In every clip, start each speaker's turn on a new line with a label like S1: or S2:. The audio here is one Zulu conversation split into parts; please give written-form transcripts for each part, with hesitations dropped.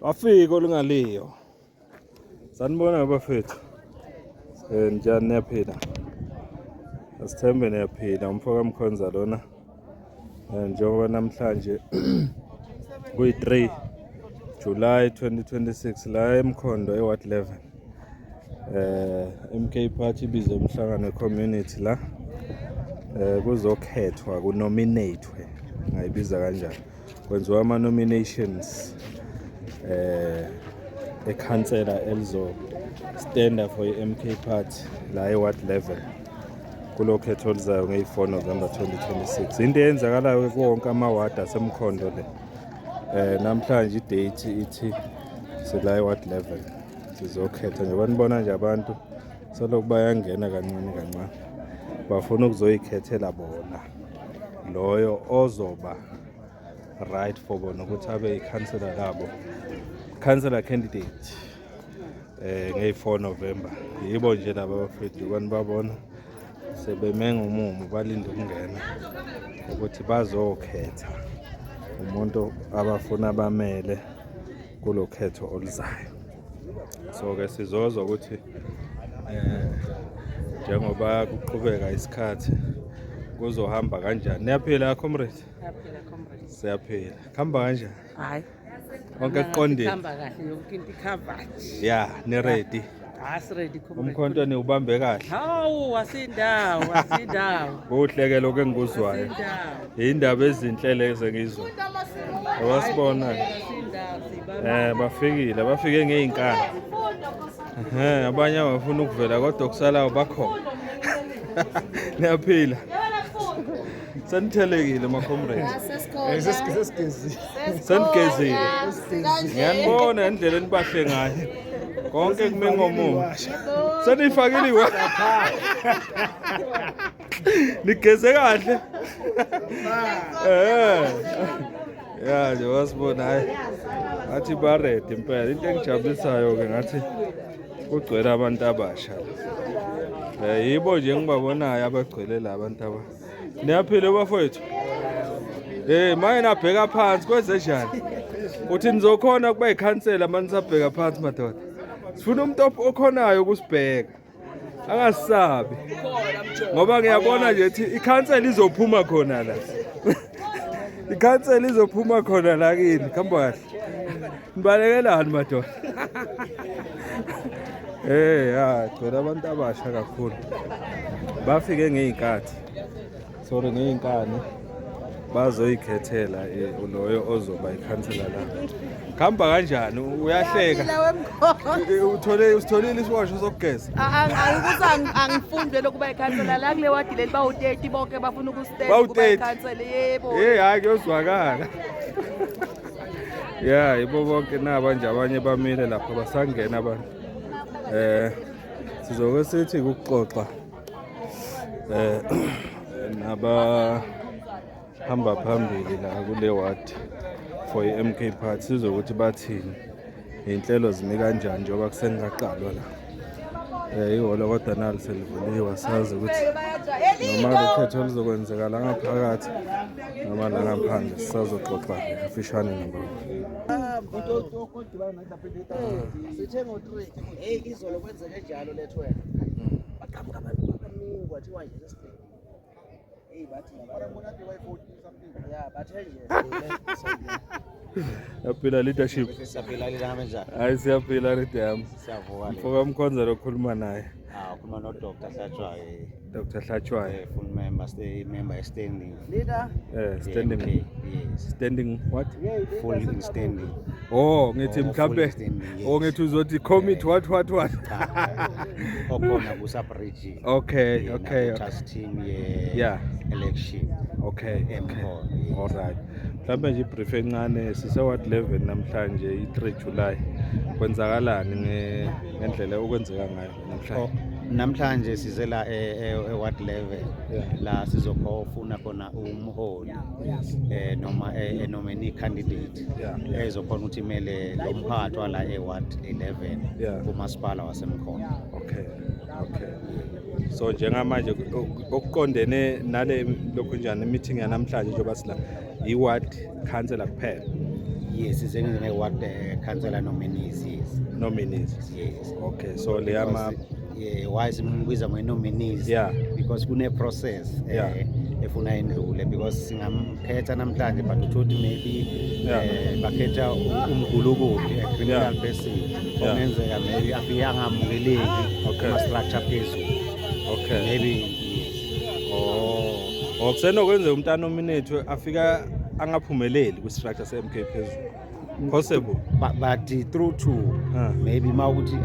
S1: Wafika olungaliyo. Sanibona bafethu. Njani niyaphila? Asithembe niyaphila. Umfoka Mkhonza lona. Njengoba namhlanje kuyi-3 July 2026 la eMkhondo eWard 11. MK Party ibize umhlangano community la. Kuzokhethwa kunominatwe ngayibiza kanjani. Kwenziwa ama nominations ekhansela elizo stand for iMK Party la eWard 11 kulokhetho oluzayo nge-4 November 2026. Into eyenzakalayo kuwonke amawadi asemkhondo le. Namhlanje idate ithi sila eWard 11 sizokhetha njengoba nibona nje abantu selokhu bayangena kancane kancane bafuna ukuzoyikhethela bona loyo ozoba right for bona ukuthi abe ikhansela labo, councillor candidate nge-4 November. Yibo nje laba bafethu babona sebemenga umumo balinde ukungena ukuthi bazokhetha umuntu abafuna bamele kulokhetho oluzayo. So ke sizozwa ukuthi njengoba kuqhubeka isikhathi kuzohamba kanjani. Niyaphila comrade?
S2: Siyaphila comrade.
S1: Siyaphila. Khamba kanjani?
S2: Hayi.
S1: Konke kuqondile.
S2: Khamba kahle yonke into icovered.
S1: Yeah, ni ready.
S2: Ready comrade.
S1: Umkhonto ni ubambe kahle.
S2: Hawu asindawo.
S1: Kuhle lokho engikuzwayo. Indaba ezinhlele ezengizwa. Wasibona. Bafike ngeinkani. Abanye abafuna ukuvela kodwa kusalayo bakhona. Niyaphila. Sanithelekile ma comrades. Sanigezile. Ngiyanibona indlela enibahle ngayo. Konke kume ngomumo. Sanifakiliwe. Nigeze kahle. Ya nje wasibona hayi. Athi barede impela into engijabulisayo ke ngathi kugcwele abantu abasha. Yibo nje ngibabonayo abagcwele la abantu aba. Niyaphila bafowethu? Maye nabheka phansi kwenze njani? Uthi nizokhona kuba ikhansela manje sabheka phansi madoda. Sifuna umuntu okhonayo ukusibheka. Angasisabi. Ngoba ngiyabona nje ukuthi ikhansela izophuma khona la. Ikhansela izophuma khona la kini. Khamba kahle. Nibalekelani madoda? Gcwele abantu abasha kakhulu. Bafike ngeinkathi. Sorry ngeinkani. Bazoyikhethela loyo ozoba ikhansela la. Khamba kanjani? Uyahleka. Usitholile isiwasho sokugeza?
S2: Angifunde lokuba ikhansela la kule wadi leli bawu-30 bonke bafuna ukustand kuba ikhansela yebo.
S1: Hayi kuyozwakala. Yeah, yibo bonke naba nje abanye bamile lapha basangena abantu. Sizoke sithi ukuxoxa naba hamba phambili la kule ward for iMK Party sizokuthi bathini inhlelo zimi kanjani njengoba kusengaqalwa la. Ihholo kodwa nalo selivuliwe asazi ukuthi noma lokhetho lizokwenzeka la ngaphakathi noma la ngaphandle sisazoxoxa afishane nabo.
S3: Sithe ngo-3 izolo kwenzeke njalo lethu wena baqhamuka abantu abaningi kwathiwa nje sesibheke bathi
S1: Yaphila leadership.
S3: siyaphila lina kanjani?
S1: Hayi siyaphila leader.
S3: Siyavuka
S1: Mfoka Mkhonza lokhuluma naye.
S3: Ukhuluma no Dr. Hlatshwayo.
S1: Dr. Hlatshwayo.
S3: Full member standing.
S2: Leader.
S1: Standing.
S3: Yes.
S1: Standing what?
S3: Full standing.
S1: Ngithi mhlambe ngithi uzothi commit what.
S3: Okhona ku sub-region.
S1: Okay.
S3: Task team election.
S1: Okay. All right. Mhlambe nje brief encane siseward 11 namhlanje i3 July. Kwenzakalani ngendlela okwenzeka ngayo namhlanje?
S3: Namhlanje size la eWard 11 la sizokhofuna khona umholi noma nominee candidate ezokhona ukuthi imele lo mphathwa la eWard 11 kumasipala waseMkhondo.
S1: Okay. So njengamanje okuqondene nale lokho njani meeting yanamhlanje njengoba sila iward councillor kuphela.
S3: Yes, size what councillor nominees, yes.
S1: Nominees.
S3: Yes.
S1: Okay, so le ama
S3: Yeah, why simbiza nominees?
S1: Yeah.
S3: Because kune process
S1: Yeah.
S3: efuna indlule because singamkhetha namhlanje but uthothi maybe
S1: Yeah.
S3: bakhetha umgulukude a criminal
S1: Yeah.
S3: person
S1: Yeah.
S3: ongenzeka maybe afike angamukeleki
S1: Okay.
S3: kuma structure phezulu.
S1: okay.
S3: Maybe yes.
S1: Oh, kusenokwenzeka umuntu anominate afika angaphumeleli ku structure se MK phezulu. Possible.
S3: But through to maybe mawukuthi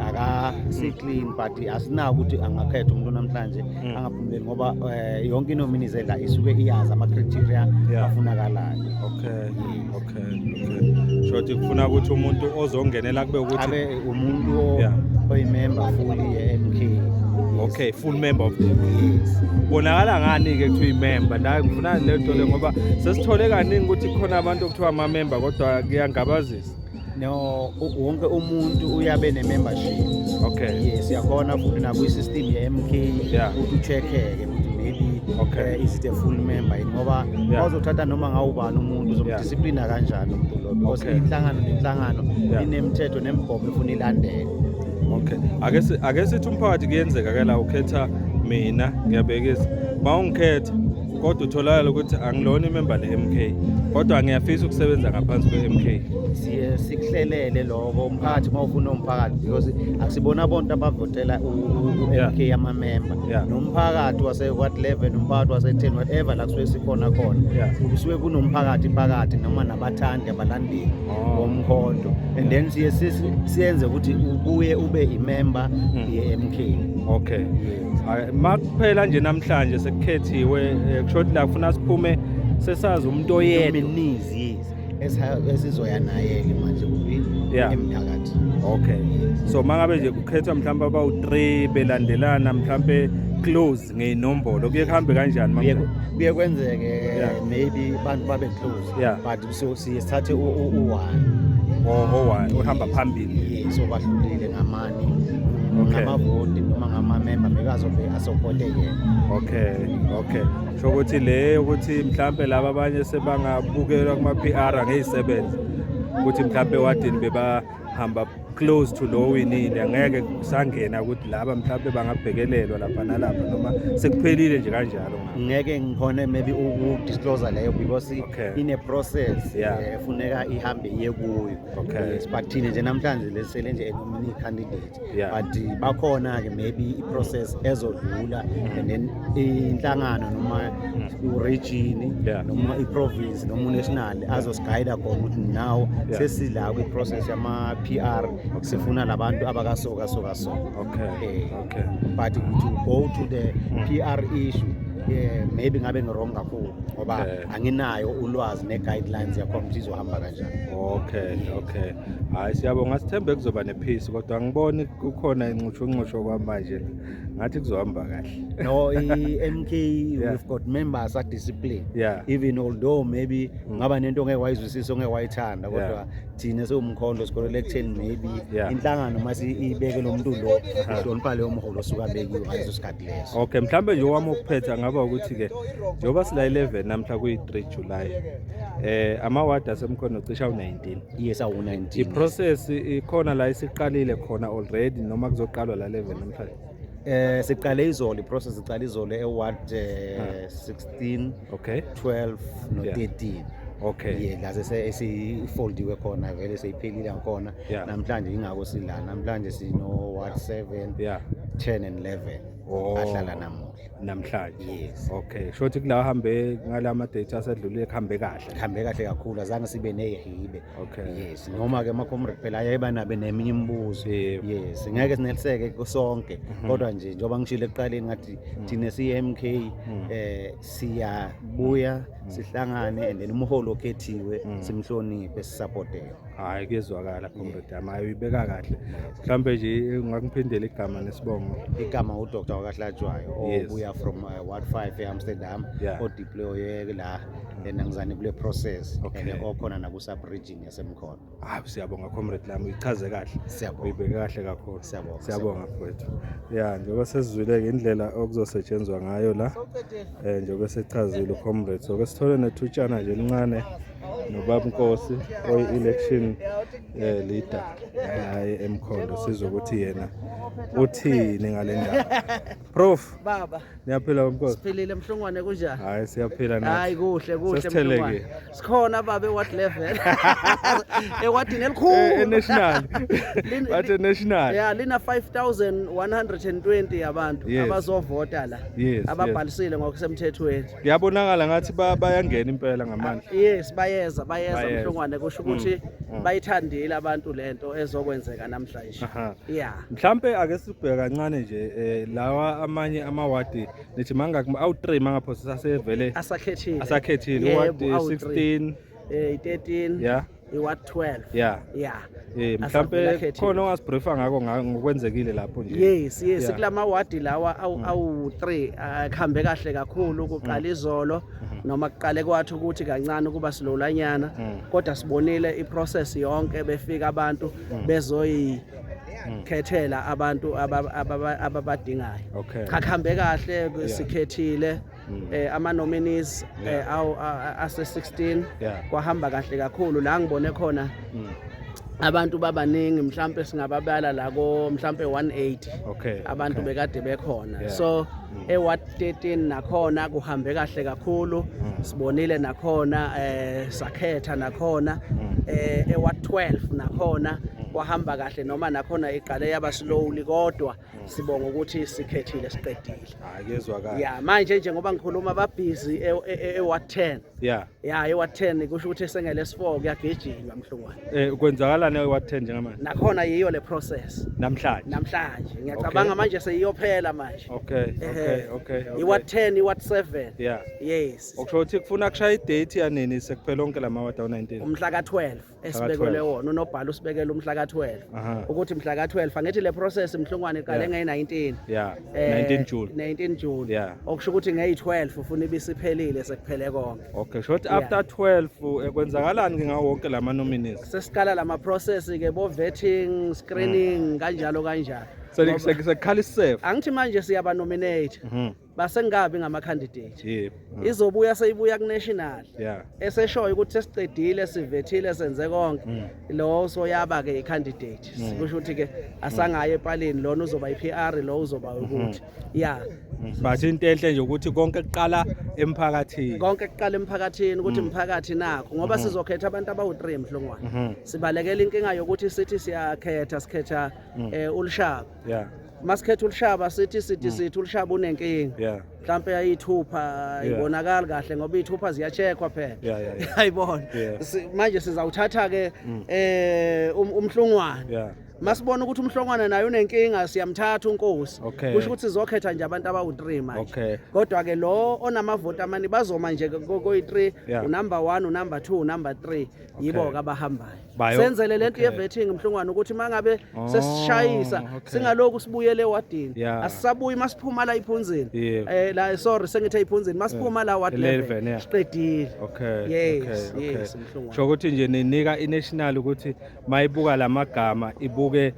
S3: si clean but asina ukuthi angakhetha umuntu namhlanje angaphumeli ngoba yonke inominees la isuke iyazi ama criteria
S1: Yeah.
S3: afunakalayo.
S1: Okay. Shothi kufuna ukuthi umuntu ozongenela kube ukuthi
S3: Abe umuntu
S1: Yeah.
S3: oyimember fully ye-MK.
S1: okay, full member of the
S3: Yes.
S1: bonakala ngani ke kuthiwa imember la ngifuna le nto le ngoba sesithole kaningi ukuthi khona abantu okuthiwa ama member kodwa kuyangabazisa.
S3: No, wonke umuntu uyabe ne-membership.
S1: Okay.
S3: Yes, yakhona futhi nakwi-system ye-MK
S1: Yeah.
S3: ukuthi ucheck-eke ukuthi maybe
S1: Okay.
S3: is it a full member yini ngoba
S1: Yeah.
S3: uzothatha noma ngawubani umuntu uzomdisciplina kanjani umuntu lo because
S1: Okay.
S3: inhlangano nenhlangano
S1: Yeah.
S3: inemithetho nemigomo efuna ilandele.
S1: Okay. Ake sithi umphakathi kuyenzeka ke la ukhetha mina ngiyabekisa. Mawungikhetha kodwa utholakala ukuthi angilona imember le MK kodwa ngiyafisa ukusebenza ngaphansi kwe MK.
S3: Siye sikuhlelele lokho umphakathi mawufuna umphakathi because akusibona bonke abavotela
S1: Yeah.
S3: u-MK ama-member.
S1: Yeah.
S3: Nomphakathi wase-Ward 11 nomphakathi wase-10 whatever la kusuke sikhona khona.
S1: Yeah.
S3: Kusuke kunomphakathi phakathi noma nabathandi abalandeli
S1: Oh.
S3: bomkhonto and then siye siyenze ukuthi ubuye ube imember ye-MK.
S1: Okay.
S3: Yes.
S1: Makuphela nje namhlanje sekukhethiwe kusho ukuthi la kufuna siphume sesazi umuntu oyedwa.
S3: Nominees, yes. Esizoya naye-ke manje
S1: Yeah.
S3: emphakathi.
S1: Okay. So mangabe nje kukhethwa mhlawumbe abawu3 belandelana mhlawumbe close ngenombolo kuye kuhambe kanjani manje?
S3: Kuye kwenzeke
S1: Yeah.
S3: maybe bantu babe close
S1: Yeah.
S3: but so sithathe u1
S1: One uhamba phambili.
S3: yes obahlulile ngamani
S1: Okay.
S3: ngamavoti noma ngama-member bekazobe asupporteke.
S1: Okay. Sho ukuthi le ukuthi mhlawumbe laba abanye sebangabukelwa kuma PR ngezisebenza ukuthi mhlawumbe wadini bebahamba close to lo winile angeke kusangena ukuthi laba mhlawumbe bangabhekelelwa lapha nalapha noma sekuphelile nje kanjalo.
S3: Ngeke ngikhone maybe ukudisclose leyo because
S1: Okay.
S3: ine process
S1: Yeah.
S3: efuneka ihambe iye kuyo.
S1: Okay.
S3: Yes, but thina nje namhlanje lesele nje nominee candidate.
S1: Yeah.
S3: But bakhona ke maybe i-process ezodlula and then inhlangano noma u-region
S1: Yeah.
S3: noma i-province noma national azosigayida khona ukuthi now
S1: Yeah.
S3: sesila kwi-process yama-PR sifuna labantu abakasoka so.
S1: Okay.
S3: But to go to the PR issue maybe ngabe ngirong kakhulu ngoba
S1: Okay.
S3: anginayo ulwazi ne-guidelines yakhona ukuthi izohamba kanjani.
S1: Okay. Hayi siyabonga sithembe kuzoba nepeace kodwa angiboni kukhona inxushunxusho kwamanje ngathi kuzohamba kahle.
S3: No, i-MK
S1: Yeah.
S3: we've got members are disciplined.
S1: Yeah.
S3: Even although maybe ngaba nento ongeke wayizwisisa ongeke wayithanda kodwa thina sewumkhondo sikholele ekutheni maybe
S1: Yeah.
S3: inhlangano mase ibeke lo muntu lo ihlonipha leyo mholo osuka bekiwe ngaleso sikhathi leso.
S1: Okay, mhlambe nje wami ukuphetha ngaba ukuthi ke njengoba sila 11 namhla kuyi3 July. Amawadi asemkhono cisha u19.
S3: Yes, awu-19.
S1: I-process ikhona la isiqalile khona already noma kuzoqalwa la 11 namhlanje.
S3: Siqale izolo iprocess iqale izolo e-Ward 16,
S1: Okay.
S3: 12 no
S1: Yeah.
S3: 13.
S1: Okay.
S3: Yeah, la esifoldiwe khona vele seyiphelile khona.
S1: Yeah.
S3: Namhlanje ingako sila namhlanje sino Ward 7,
S1: Yeah.
S3: 10 and 11.
S1: Oh.
S3: Ahlala namuhla.
S1: Namhlanje.
S3: Yes.
S1: Okay. Shothi kula hambe ngalama date asedlule kuhambe kahle.
S3: Kuhambe kahle kakhulu azange sibe nehibe.
S1: Okay.
S3: Yes, noma ke ama-comrade phela ayeba nabe neminye imibuzo.
S1: Yebo.
S3: Yes, ngeke sineliseke kusonke kodwa nje njoba ngishilo ekuqaleni ngathi thina siyi-MK siyabuya sihlangane and then umholi okhethiwe simhloniphe sisupporteke.
S1: Hayi kuyezwakala comrade yami ayibeka kahle. Mhlambe nje ungakuphindela igama nesibongo.
S3: Igama uDr. Wakahlajwayo
S1: Yes.
S3: obuya from Ward 5 eAmsterdam
S1: Yeah.
S3: odeploye la enangizani kule process
S1: Okay.
S3: and okhona naku-sub region yasemkhono.
S1: Hayi siyabonga comrade lami uyichaze kahle.
S3: Siyabonga.
S1: Uyibeke kahle kakhulu.
S3: Siyabonga.
S1: Siyabonga mfowethu. Yeah, njengoba sesizwile indlela okuzosetshenzwa ngayo la. Njengoba sechazile comrade. So ke sithole nethutshana nje elincane nobaba Nkosi oyi-election leader la eMkhondo sizwe ukuthi yena uthini ngale ndaba. Prof,
S4: Baba,
S1: niyaphila Nkosi?
S4: siphilile Mhlongwane kunjani?
S1: Hayi siyaphila nathi.
S4: Hayi kuhle
S1: Sesitheleke.
S4: Mhlongwane. Sikhona baba eWard level. Ewadini elikhulu.
S1: National. Bathe national.
S4: Yeah, lina 5120 abantu
S1: Yes.
S4: abazovota la.
S1: Yes,
S4: Ababhalisile ngokusemthethweni.
S1: Kuyabonakala ngathi bayangena impela ngamandla.
S4: Yes, bayeza
S1: Bayeza.
S4: Mhlongwane kusho ukuthi bayithandile abantu lento ezokwenzeka namhlanje.
S1: Aha.
S4: Yeah.
S1: Mhlambe ake sibheke kancane nje lawa amanye amawadi nithi mangaki awu3 mangaphosa sasevele
S4: Asakhethile.
S1: asakhethile
S4: Yebo,
S1: wadi
S4: awu-3.
S1: 16
S4: 13.
S1: yeah
S4: iWard 12.
S1: yeah
S4: Yeah.
S1: mhlambe
S4: Asavele akhethile.
S1: khona ongasibreefa ngako ngokwenzekile lapho nje.
S4: Yes,
S1: Yeah.
S4: kulama wadi lawa awu3 akhambe kahle kakhulu kuqala izolo noma kuqale kwathi ukuthi kancane kuba silolanyana kodwa sibonile iprocess yonke befika abantu bezoyikhethela abantu ababadingayo.
S1: Okay.
S4: Akhambe kahle sikhethile ama nominees ase 16
S1: Yeah.
S4: kwahamba kahle kakhulu la ngibone khona abantu babaningi mhlambe singababala la ko mhlambe 180
S1: Okay,
S4: abantu
S1: okay.
S4: bekade bekhona.
S1: Yeah.
S4: So eWard 13 nakhona kuhambe kahle kakhulu sibonile nakhona sakhetha nakhona eWard 12 nakhona kwahamba kahle noma nakhona iqale yaba slowly kodwa sibonga ukuthi sikhethile siqedile.
S1: Hayi kezwakala.
S4: Yeah, manje njengoba ngikhuluma babhizi eWard 10.
S1: Yeah.
S4: Yeah, eWard 10 kusho ukuthi sengelesi4 kuyagijinywa Mhlongwane.
S1: Kwenzakalani eWard 10 njengamanje?
S4: Nakhona yiyo le process
S1: Namhlanje.
S4: ngiyacabanga manje seyiyophela manje.
S1: Okay.
S4: iWard 10 iWard 7.
S1: Yeah.
S4: Yes,
S1: Okusho ukuthi kufuna kushaya idate yanini sekuphela onke lamawadi awu19.
S4: umhla ka12 esibekele wona unobhala usibekele umhla ka12
S1: Aha.
S4: ukuthi mhla ka12 angithi le process Mhlongwane iqale nge19
S1: Yeah. 19 June.
S4: 19 June.
S1: Yeah.
S4: Okusho ukuthi nge12 ufuna ibisiphelile sekuphele konke.
S1: Okay, short after 12 kwenzakalani ke ngawo wonke lama nominees?
S4: Sesiqala lama process ke bo vetting, screening kanjalo.
S1: Sekukhala isave.
S4: Angithi manje siyaba nominate basengabi ngama candidate.
S1: Yebo.
S4: Izobuya seyibuya ku national.
S1: Yeah.
S4: Eseshoyo ukuthi sesiqedile sivethile senze konke lo soyaba ke i-candidate kusho ukuthi ke asangaye epaleni lona uzoba i-PR lo uzoba ukuthi yeah
S1: Bathi into enhle nje ukuthi konke kuqala emphakathini.
S4: konke kuqala emphakathini ukuthi umphakathi nakho ngoba sizokhetha abantu abawu3 Mhlongwane sibalekela inkinga yokuthi sithi sikhetha uLshaba
S1: Yeah.
S4: masikhetha uLshaba sithi uLshaba unenkinga
S1: Yeah.
S4: mhlambe ayithupha ibonakala kahle ngoba ithupha ziyacheckwa phela
S1: Yeah.
S4: hayibona
S1: Yeah.
S4: manje sizawuthatha ke uMhlongwane
S1: Yeah.
S4: masibona ukuthi uMhlongwane naye unenkinga siyamthatha uNkosi
S1: Okay.
S4: kusho ukuthi sizokhetha nje abantu abawu3 manje
S1: Okay.
S4: kodwa ke lo onamavoti amani bazoma nje koyi3
S1: Yeah.
S4: unumber 1 unumber 2 unumber 3 yibo
S1: Okay.
S4: ke abahambayo
S1: Bayo-
S4: senzele lento
S1: Okay.
S4: yevetting Mhlongwane ukuthi mangabe sesishayisa
S1: Okay.
S4: singaloku sibuyele ewadini
S1: Yeah.
S4: asisabuyi masiphuma la iphunzini
S1: Yeah.
S4: la sorry sengithe iphunzini masiphuma la ward
S1: 11,
S4: 11
S1: yeah.
S4: siqedile.
S1: Okay.
S4: Yes,
S1: okay.
S4: yes, Mhlongwane.
S1: Sho ukuthi nje ninika inational ukuthi mayibuka lamagama ibuke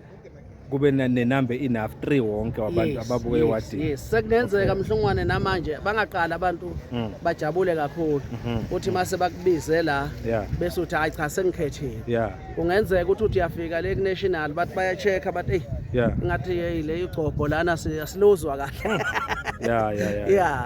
S1: kube nenumber enough 3 wonke wabantu ababuke ewadini.
S4: Yes, sekunenzeka Mhlongwane namanje bangaqala abantu bajabule kakhulu uthi mase bakubize la
S1: Yeah.
S4: bese uthi hayi cha sengikhethile.
S1: Yeah.
S4: Kungenzeka ukuthi uyafika le national bathi baya check bathi
S1: Yeah.
S4: ngathi hey le igcobho lana asiluzwa kahle.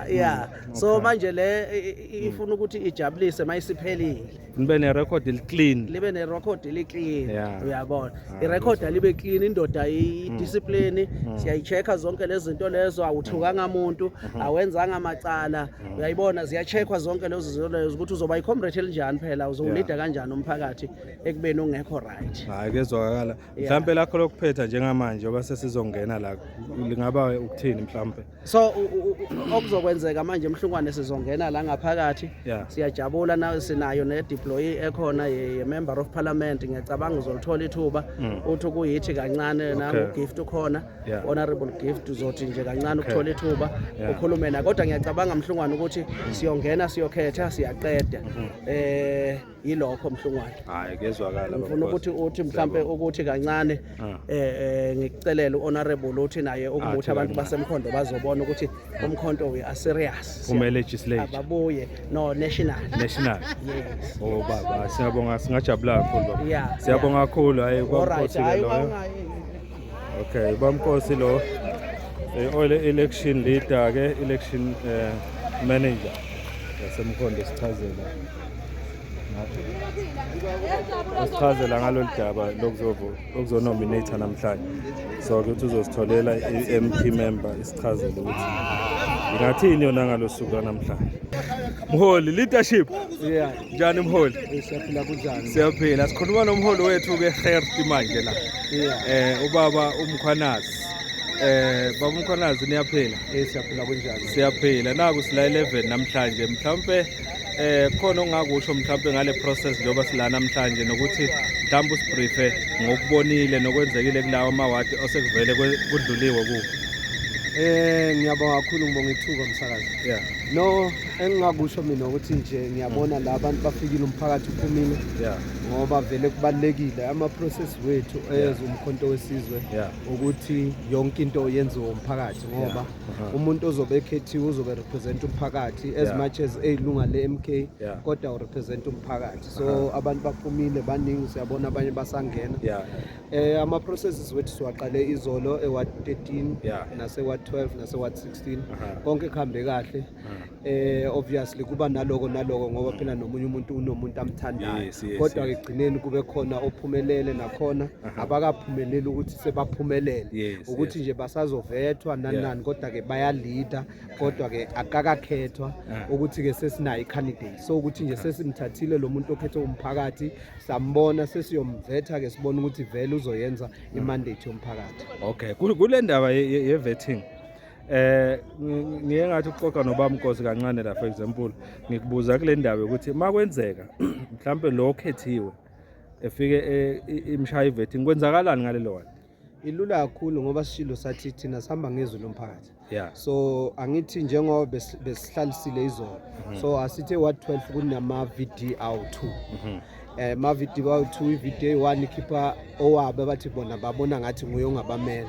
S4: Yeah. So manje le ifuna ukuthi ijabulise mayisiphelile.
S1: Nibe ne record clean.
S4: Libe ne record clean
S1: Yeah.
S4: uyabona irecord libe clean indoda idiscipline siyayichecka zonke lezi zinto lezo awuthukanga umuntu awenzanga amacala uyayibona ziyacheckwa zonke lezo zinto lezo ukuthi uzoba icomrade elinjani phela uzowulida kanjani umphakathi ekubeni ungekho right.
S1: Hayi kezwakala. Mhlambe lakho lokuphetha njengamanje oba sesizongena la lingaba ukuthini mhlambe?
S4: So okuzokwenzeka manje Mhlongwane sizongena la ngaphakathi
S1: Yeah.
S4: siyajabula nawe sinayo ne deployee ekhona ye member of parliament ngiyacabanga uzolithola ithuba uthi kuyithi kancane na gift ukhona
S1: Yeah.
S4: honorable gift uzothi nje kancane
S1: Okay.
S4: ukuthola ithuba
S1: Yeah.
S4: ukhulume na kodwa ngiyacabanga Mhlongwane ukuthi siyongena siyokhetha siyaqeda yilokho Mhlungwane.
S1: Hayi kezwakala
S4: Ngifuna ukuthi mhlambe ukuthi kancane ngikucelela uhonorable uthi naye ukubutha abantu basemkhondo bazobona ukuthi umkhonto we are serious.
S1: Uma legislate
S4: ababuye no national.
S1: Yes. Oh baba siyabonga singajabula kakhulu baba.
S4: Yeah.
S1: Siyabonga kakhulu hayi
S4: Alright, hayi
S1: Okay, bamkosi lo election leader ke election manager yasemkhondo sichazela ngalolu daba lokuzonominate namhlanje. So ke uthi uzositholela iMP member isichazele ukuthi ingathini yona ngalosuku namhlanje. Mholi leadership.
S4: Yeah.
S1: Njani mholi?
S4: Siyaphila kunjani?
S1: Siyaphila. Sikhuluma nomholi wethu ke Gerti manje la.
S4: Yeah.
S1: Ubaba uMkhwanazi. Baba uMkhwanazi niyaphila?
S4: Siyaphila kunjani?
S1: Siyaphila. Naku sila 11 namhlanje. Mhlawumbe khona ongakusho mhlawumbe ngale process njengoba sila namhlanje nokuthi mhlawumbe usibriefe ngokubonile nokwenzekile kulawa amawadi osekuvele kudluliwe ku.
S4: Ngiyabonga kakhulu ngibonga ithuba umsakazi.
S1: Yeah.
S4: No, engingakusho mina ukuthi nje ngiyabona la abantu bafikile umphakathi uphumile.
S1: Yeah.
S4: Ngoba vele kubalekile ama process wethu umkhonto wesizwe ukuthi yonke into yenziwe umphakathi ngoba umuntu ozobe ekhethiwe uzobe represent umphakathi as much as elunga leMK kodwa u represent umphakathi. So abantu baphumile baningi siyabona abanye basangena. Ama processes wethu siwaqale izolo eWard 13 nase Ward 12 nase Ward 16 konke kuhambe kahle. Obviously kuba naloko ngoba phela nomunye umuntu unomuntu amthandayo kodwa egcineni kube khona ophumelele nakhona abakaphumeleli ukuthi sebaphumelele ukuthi nje basazovethwa nani kodwa ke bayalida kodwa ke akakakhethwa ukuthi ke sesinayo icandidate so ukuthi nje sesimthathile lo muntu okhethwe umphakathi sambona sesiyomvetha ke sibona ukuthi vele uzoyenza imandate yomphakathi.
S1: Okay, kule ndaba ye vetting ngiye ngathi uxoxa nobamkosi kancane la for example ngikubuza kule ndaba ukuthi makwenzeka mhlambe lo okhethiwe efike imshaya ivetting kwenzakalani ngalelo wadi?
S4: Ilula kakhulu ngoba sishilo sathi thina sihamba ngezwi lomphakathi.
S1: Yeah.
S4: So angithi njengoba besihlalisile izolo so asithi Ward 12 kunama VD awu2 ma VD awu2 iVD 1 ikhipha owabe bathi bona babona ngathi nguye ongabamela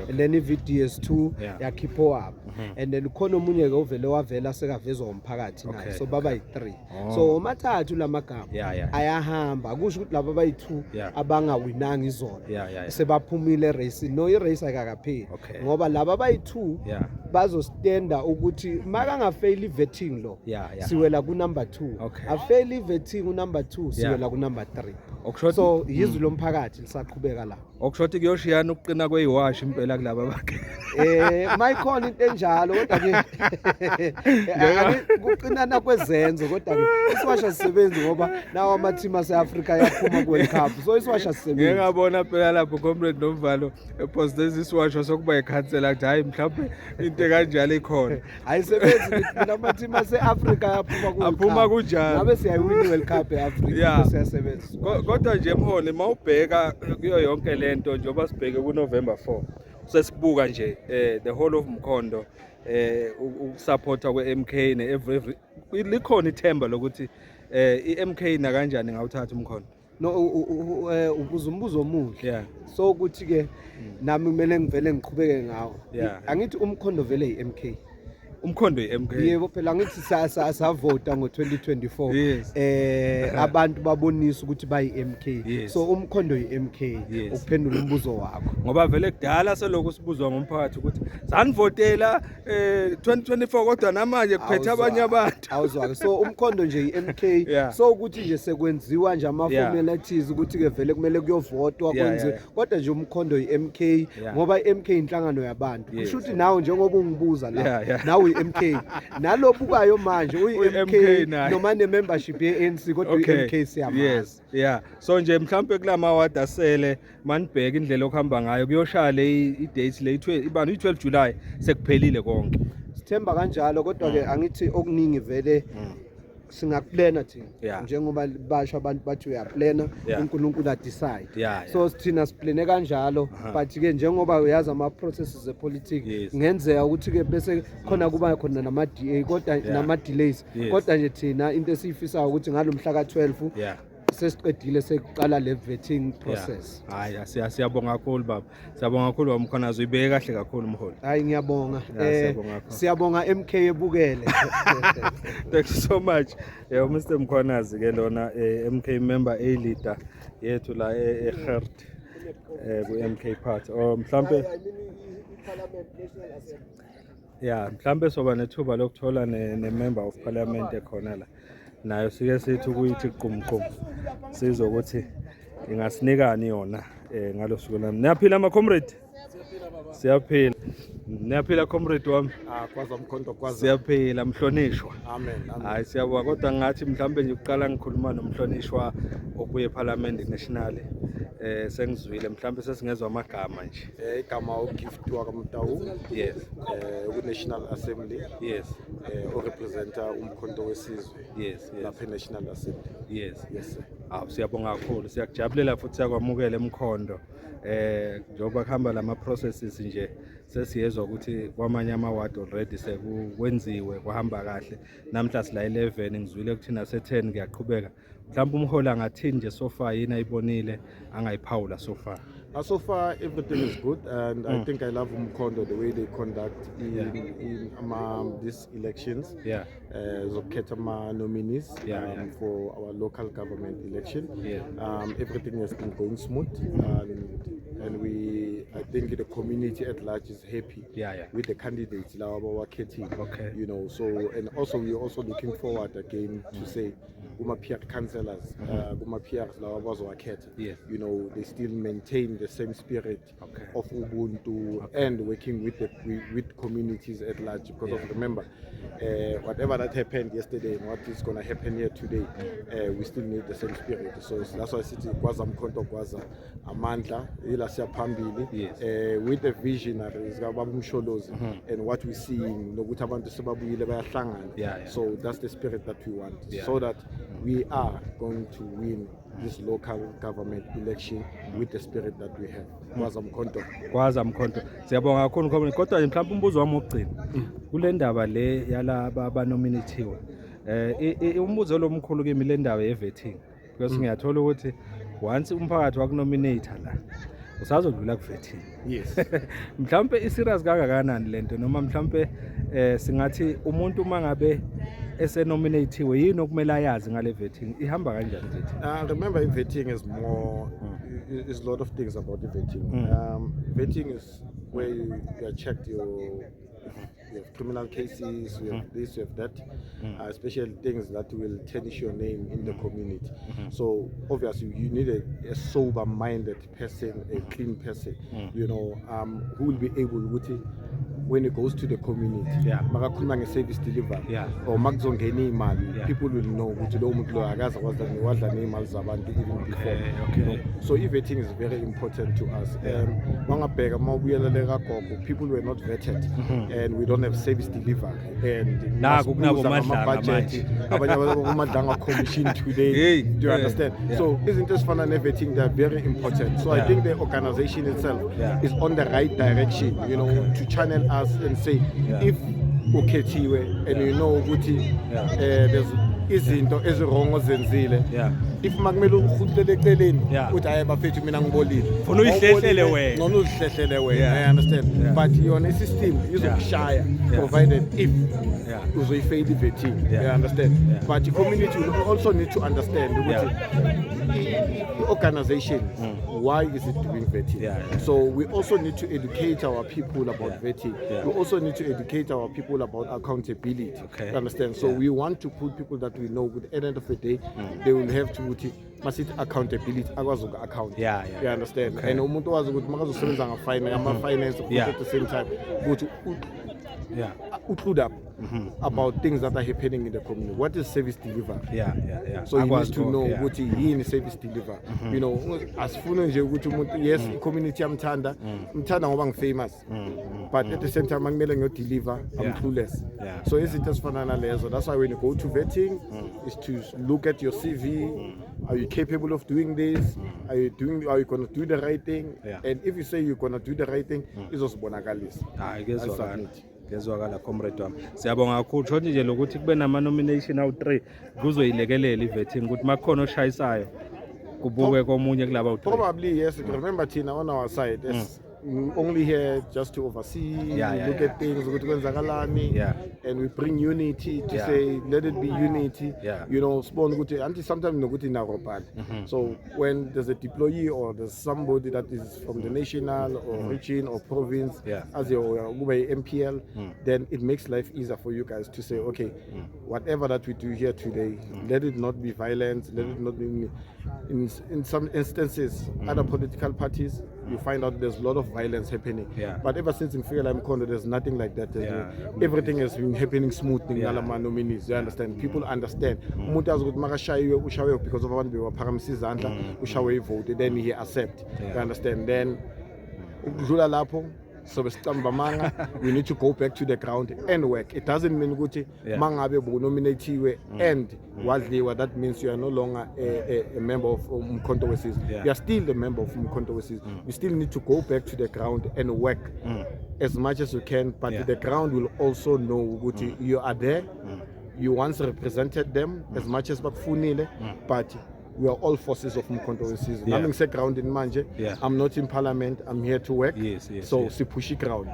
S4: and then iVD S2 yakhipha owabo and then khona omunye ke uvele wavela sekavezwa umphakathi naye so baba yi3 so omathathu lamagama ayahamba kusho ukuthi laba bayi2 abangawinanga izolo sebaphumile race no irace akakapheli ngoba laba bayi2 bazostenda ukuthi makangafail ivetting lo siwela ku number 2 afail ivetting u number 2 siwela ku number 3 so yizwi lomphakathi lisaqhubeka la
S1: okushothi kuyoshiyana ukuqina kweyiwash impela kulaba bakhe
S4: mayikhona into enjalo kodwa ke kuqinana kwezenzo kodwa ke isiwasha sisebenzi ngoba nawo ama team ase-Africa yaphuma ku World Cup so isiwasha sisebenzi
S1: ngiyabona phela lapho comrade Nomvalo eposteza isiwasha sokuba ikhansela ukuthi hayi mhlawumbe into kanjalo ikhona
S4: ayisebenzi ama team ase-Africa
S1: aphuma kunjalo
S4: ngabe siyayiwina World Cup e-Africa siyasebenza
S1: kodwa nje mholi mawubheka kuyo yonke lento njengoba sibheke ku November 4 sesibuka nje the whole of Mkhondo ukusupporta kweMK ne every likhona ithemba lokuthi iMK na kanjani ngawuthatha Mkhondo
S4: no ubuza umbuzo omuhle so ukuthi ke nami kumele ngivele ngiqhubeke ngawo angithi Umkhondo vele iMK
S1: Umkhondo iMK
S4: yebo phela ngithi savota ngo2024 abantu babonisa ukuthi bayiMK so Umkhondo iMK ukuphendula umbuzo wakho
S1: ngoba vele kudala seloko sibuzwa ngomphakathi ukuthi sanivotela 2024 kodwa namanje kuphethe abanye abantu
S4: awuzwake so Umkhondo nje iMK so ukuthi nje sekwenziwa nje ama formalities ukuthi ke vele kumele kuyovotwa kwenziwe kodwa nje Umkhondo iMK ngoba iMK inhlangano yabantu kusho ukuthi nawe njengoba ungibuza la nawe MK nalobukayo manje uyiMK noma ne membership yeANC kodwa uMK siyamazi
S1: so nje mhlambe kulama award asele manibheka indlela okuhamba ngayo kuyoshaya le i-date le ibani i12 July sekuphelile konke
S4: sithemba kanjalo kodwa ke angithi okuningi vele
S5: singakuplana thina
S1: Yeah.
S5: njengoba basho abantu bathi uyaplana
S1: Yeah.
S5: uNkulunkulu decide
S1: Yeah,
S5: so thina siplane kanjalo but ke njengoba uyazi ama processes epolitics
S1: Yes.
S5: ngenzeka ukuthi ke bese khona kuba khona nama DA kodwa
S1: Yeah.
S5: nama delays
S1: Yes.
S5: kodwa nje thina into esiyifisayo ukuthi ngalomhla ka12
S1: Yeah.
S5: sesiqedile sekuqala le vetting process.
S1: Hayi siyabonga kakhulu baba. Siyabonga kakhulu Mkhonazi uyibeke kahle kakhulu mholi.
S5: Hayi ngiyabonga.
S1: Siyabonga kakhulu.
S5: Siyabonga MK ebukele.
S1: Thank you so much. Mr Mkhonazi ke lona MK member a leader yethu la eGert ku MK party. Mhlambe mhlambe soba nethuba lokuthola ne member of parliament ekhona la. Nayo sike sithi kuyithi qumqum sizokuthi ingasinikani yona ngalosuku lami. Niyaphila ama comrade? Siyaphila. Niyaphila comrade wami?
S6: Kwaza Mkhonto kwaza.
S1: Siyaphila mhlonishwa.
S6: Amen.
S1: Hayi siyabonga kodwa ngathi mhlambe nje uqala ngikhuluma nomhlonishwa obuye eParliament National. Sengizwile mhlambe sesingezwe amagama nje.
S6: Igama ugift wakamtawu.
S1: Yes.
S6: Ku National Assembly.
S1: Yes.
S6: O representa umkhonto wesizwe.
S1: Yes.
S6: Lapha National Assembly.
S1: Yes.
S6: Yes sir.
S1: Siyabonga kakhulu. Siyakujabulela futhi siyakwamukela emkhondo. Njoba kuhamba lama processes nje sesiyezwa ukuthi kwamanye amaward already sekwenziwe kwahamba kahle. Namhla sila 11 ngizwile ukuthi na se10 kuyaqhubeka. Mhlawumbe umholi angathini nje so far yini ayibonile angayiphawula so far.
S6: So far everything is good and I think I love Umkhondo the way they conduct in these elections.
S1: Yeah.
S6: Zokhetha ama nominees
S1: Yeah.
S6: for our local government election.
S1: Yeah.
S6: Everything has been going smooth and I think the community at large is happy with the candidates lawa abawakhethiwe.
S1: Okay.
S6: You know, so and also we're also looking forward again to say kuma-peer councillors, kuma-peers lawa abazowakhetha.
S1: Yes.
S6: You know, they still maintain the same spirit of Ubuntu and working with communities at large because of remember whatever that happened yesterday and what is going to happen here today, we still need the same spirit. So that's why I said Kwaza Mkhonto Kwaza Amandla ila siyaphambili with the visionaries Baba Msholozi and what we see nokuthi abantu sebabuyile bayahlangana. So that's the spirit that we want so that we are going to win this local government election with the spirit that we have.
S1: Kwaza Mkhonto. Siyabonga kakhulu kodwa mhlawumbe umbuzo wami ogcina. Kule ndaba le yala abanominatiwe. Umbuzo lo mkhulu kimi le ndaba yevetting. Because ngiyathola ukuthi once umphakathi wakunominate la usazodlula kuvetting.
S6: Yes.
S1: Mhlawumbe iserious kangakanani lento noma mhlawumbe singathi umuntu mangabe esenominatiwe yini okumele ayazi ngale vetting ihamba kanjani vetting?
S6: Remember vetting is more is a lot of things about the vetting. Vetting is where you are checked you have criminal cases, you have this, you have that, especially things that will tarnish your name in the community. So obviously you need a sober-minded person, a clean person, you know, who will be able to, when it goes to the community, makakhuluma nge-service delivery, or makuzongena imali, people will know ukuthi lo muntu lo akaza wadla neimali zabantu even before. You know? So vetting is very important to us. Mangabheka mawubuyelele kagogo, people were not vetted and we don't have service delivery and budget abanye commission today. Do you understand? So izinto ezifana ne-vetting, they are very important. So I think the organization itself is on the right direction, you know, to channel us and say if ukhethiwe and you know ukuthi there's izinto ezirongo zenzile, if makumele ukhulele eceleni uthi hayi bafethu mina ngibolile
S1: Funa uyihlehlele wena.
S6: nona uzihlehlele wena. I understand, but yona system izokushaya provided if uzoyifail vetting. You understand, but the community will also need to understand the organization why is it doing vetting. So we also need to educate our people about vetting. We also need to educate our people about accountability. You understand, so we want to put people that we know at the end of the day they will have to must accountability akwazi uku-account. You understand, and umuntu wazi ukuthi makazosebenza ngama-finance at the same time ukuthi include up about things that are happening in the community. What is service delivery?
S1: Yeah.
S6: So you need to know
S1: yeah.
S6: what in service deliver. You know, asifuna nje ukuthi umuntu yes community yamthanda ngoba famous. But at the same time angimele ngiyodeliver I'm clueless.
S1: Yeah.
S6: So izinto ezifana nalezo. That's why when you go to vetting is to look at your CV. Are you capable of doing this? Are you going to do the right thing?
S1: Yeah.
S6: And if you say you're going to do the right thing, izosibonakalisa.
S1: Ngezwakala comrade wami. Siyabonga kakhulu shonje nje lokuthi kube nama nomination awu3 kuzoyilekelela ivetting ukuthi makukhona oshayisayo kubuke komunye kulaba u3.
S6: Probably yes. Remember Tina on our side. Yes. Only here just to oversee, look at things, and we bring unity to say let it be unity. You know, sometimes so when there's a deployee or there's somebody that is from the national or region or province as your MPL, then it makes life easier for you guys to say, okay, whatever that we do here today, let it not be violent, let it not be in some instances, other political parties, you find out there's a lot of violence happening. But ever since in Figala Mkondo, there's nothing like that. Everything has been happening smoothly. Nominees, you understand? People understand. Because of one we were paramesizandla, voted, then he accept. You understand? Then so we need to go back to the ground and work. It doesn't mean mangabe nominate and that means you are no longer a member of Umkhonto Wesizwe. You are still a member of Umkhonto Wesizwe. You still need to go back to the ground and work as much as you can, but the ground will also know you are there. You once represented them as much as Bakfunile, but we are all forces of Umkhonto Wesizwe. I'm in ground in Manje. I'm not in parliament. I'm here to work. So sipushi ground.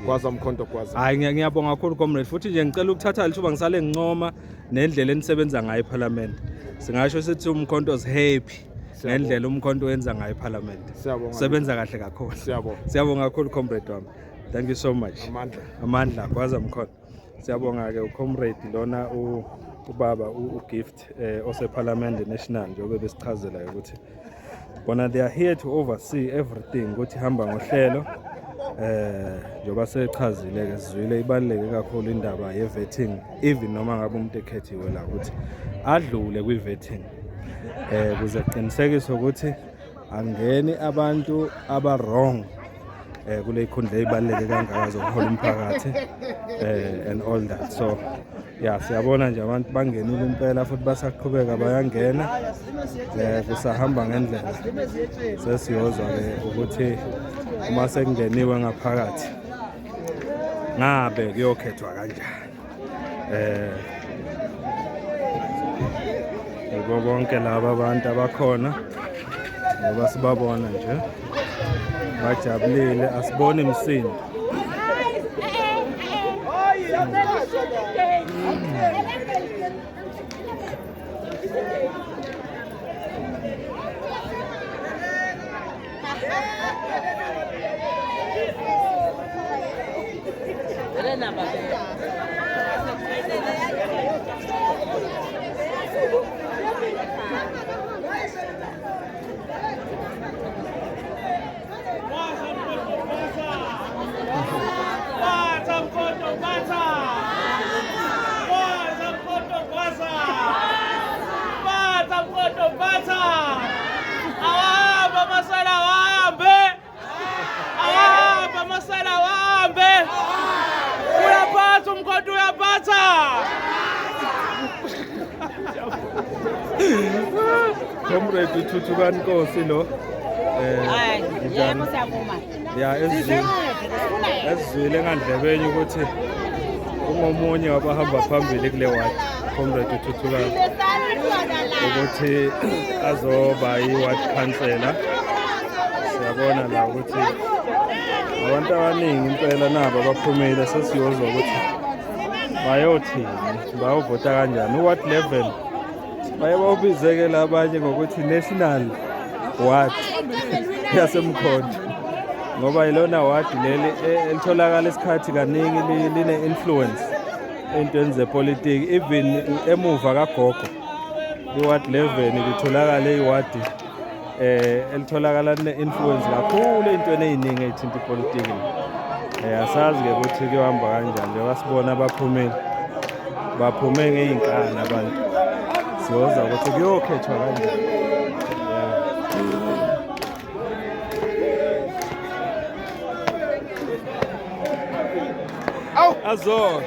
S6: Kwaza Umkhonto kwaza.
S1: Hayi ngiyabonga kakhulu comrade. Futhi nje ngicela ukuthatha lithuba ngisale ngincoma nendlela enisebenza ngayo eParliament. Singasho sithi Umkhonto is happy ngendlela Umkhonto wenza ngayo eParliament. Sebenza kahle kakhulu. Siyabonga kakhulu comrade wami. Thank you so much. Amandla kwaza Umkhonto. Siyabonga ke ucomrade lona ubaba ugift oseParliament National njengoba besichazela ukuthi bona they are here to oversee everything ukuthi hamba ngohlelo njengoba sechazile ke sizwile ibaluleke kakhulu indaba ye-vetting even noma ngabe umuntu ekhethiwe la ukuthi adlule kwi-vetting kuze kuqinisekiswe ukuthi angeni abantu aba-wrong kule ikhundla ezibaluleke kangaka zokuhola umphakathi and all that. So siyabona nje abantu bangenile impela futhi basaqhubeka bayangena kusahamba ngendlela sesiyozwa ke ukuthi uma sekungeniwe ngaphakathi ngabe kuyokhethwa kanjani yibo bonke laba abantu abakhona ngoba sibabona nje bajabulile asibone imisindo Comrade uThuthukani Nkosi lo
S7: yebo siyavuma
S1: esizwile ngandlebeni ukuthi ungomunye wabahamba phambili kule ward Comrade uThuthukani ukuthi azoba i-ward councillor. Siyabona la ukuthi abantu abaningi impela nabo abaphumile sesiyozwa ukuthi bayothini bayovota kanjani u-ward level baye bawubizeke labanye ngokuthi national ward yaseMkhonto ngoba ilona ward leli elitholakala isikhathi kaningi line influence entweni zepolitiki even emuva kagogo i-ward 11 litholakala i-ward elitholakala ne influence kakhulu entweni eziningi ezithinta ipolitiki Asazi-ke ukuthi kuyohamba kanjani njengoba sibona baphume ngey'nkani abantu. Siyoza ukuthi kuyokhethwa kanjani. Awu azona.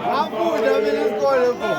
S5: Ngafunda mina isikole mfo.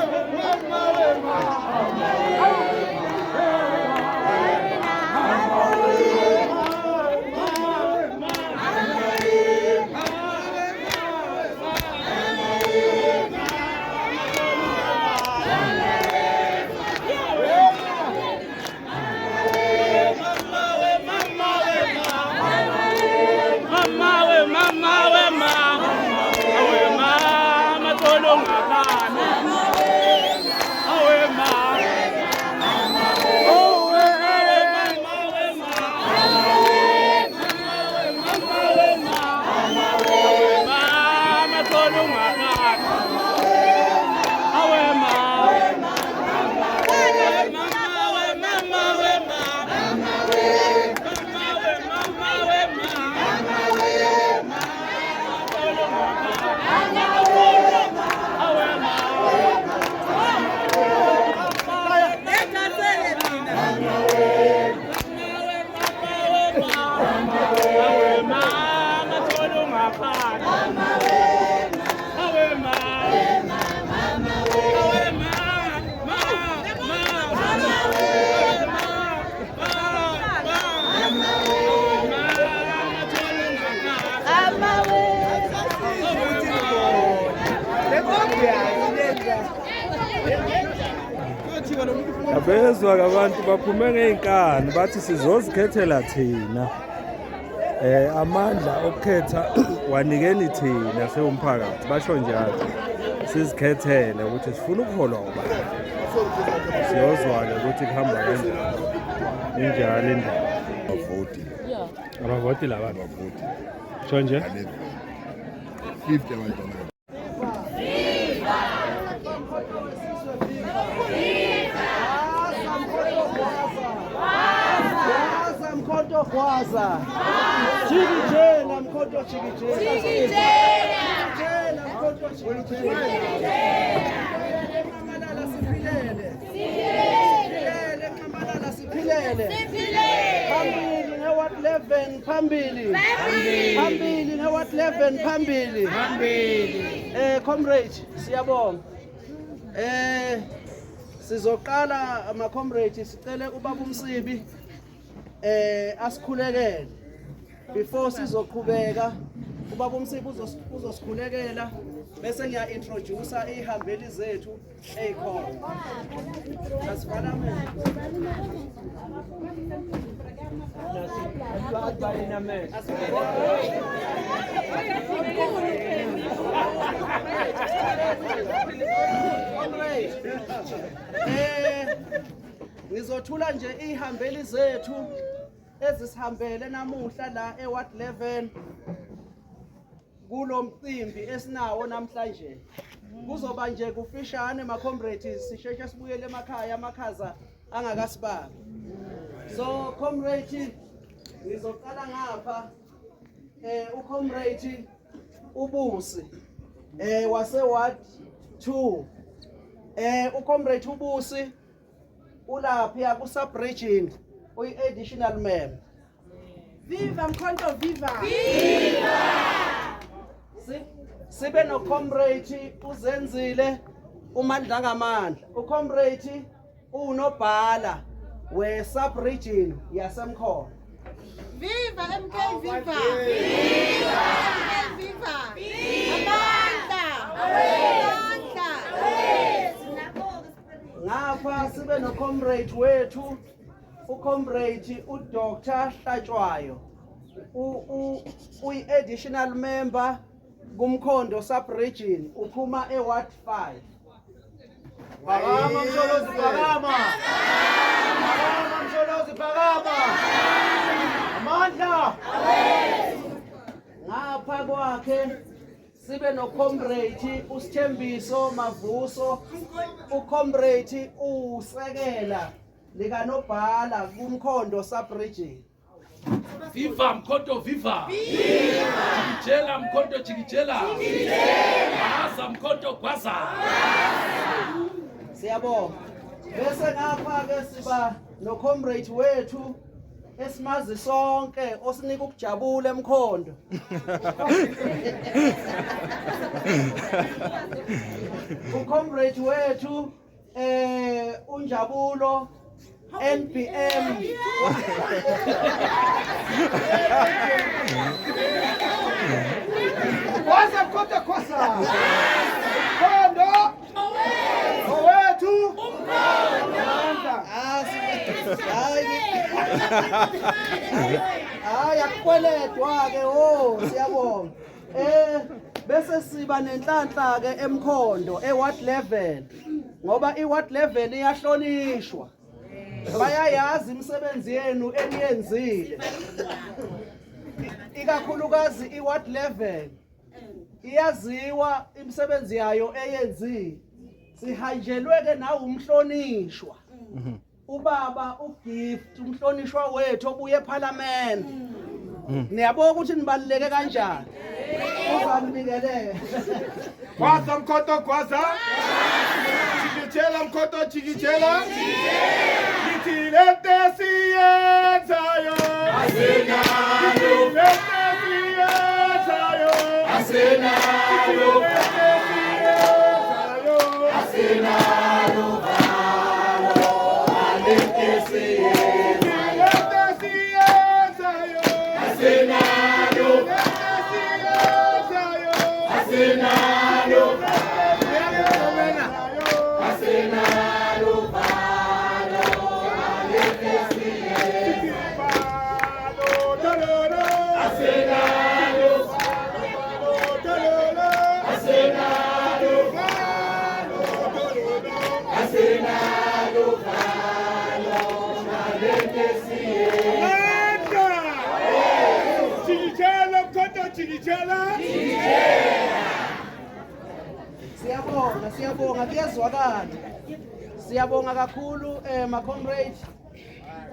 S1: Abezwa abantu baphume ngey'nkani bathi sizozikhethela thina. Amandla okukhetha wanikeni thina sewumphakathi basho njalo. Sizikhethele ukuthi sifuna ukuholwa ubani. Siyozwa-ke ukuthi kuhamba kanjani. Injalo indaba.
S8: Abavoti.
S1: Abavoti laba abavoti. Sho nje?
S8: 50 abantwana.
S4: Mkhonto Gwaza. Chikijela mkhonto chikijela. Mkhonto chikijela. Nqamalala siphilele. Nqamalala siphilele. Phambili ngeWard 11 phambili. Phambili ngeWard 11 phambili. Comrade siyabonga. Sizoqala ama comrade sicele ubaba uMsibi asikhulekele before sizoqhubeka. Ubaba uMsibi uzosikhulekela bese ngiya introduce ihambeli zethu ezikhona. Asivala ngizothula nje ihambeli zethu ezisihambele namuhla la eWard 11 kulo mcimbi esinawo namhlanje. Kuzoba nje kufishane ma comrades sisheshe sibuyele emakhaya amakhaza angakasibanga. So comrade ngizoqala ngapha ucomrade Ubusi wase Ward 2. Ucomrade Ubusi ulapha ku sub region uyi additional member. Viva Mkhonto viva. Viva. Sibe no comrade uZenzile uMandla ngamandla. Ucomrade unobhala we sub region yaseMkhono.
S7: Viva MK viva. Viva. Viva. Amandla. Amandla.
S4: Ngapha sibe no comrade wethu ucomrade uDr Hlatshwayo uyi additional member kumkhondo sub region uphuma eWard 5.
S5: Phakama Msholozi phakama. Phakama Msholozi phakama. Amandla.
S4: Ngapha kwakhe sibe no comrade uSithembiso Mavuso ucomrade usekela likanobhala kumkhondo sub-region.
S9: Viva Mkhonto viva! Chikijela Mkhonto chikijela! Gwaza Mkhonto gwaza!
S4: Siyabonga. Bese ngapha ke siba no comrade wethu esimazi sonke osinika ukujabula emkhondo. Ucomrade wethu unjabulo NPM
S5: Kwasa mkhonto kwasa. Mkhondo. Owethu.
S4: Hayi akukweledwa ke siyabonga. Bese siba nenhlanhla ke emkhondo eward level ngoba iward level iyahlonishwa. Bayayazi imisebenzi yenu eniyenzile. Ikakhulukazi iward level iyaziwa imisebenzi yayo eyenzile. Sihanjelwe ke nawe umhlonishwa. Ubaba uGift umhlonishwa wethu obuye eParliament. Niyabona ukuthi nibaluleke kanjani? Uzamnikelele.
S5: Kwasa mkhonto kwasa. Chikijela mkhonto chikijela. Lithi lento siyenzayo. Asinalo. Lento siyenzayo. Asinalo. Asinalo.
S4: Siyabonga kuyezwakala. Siyabonga kakhulu ma comrade.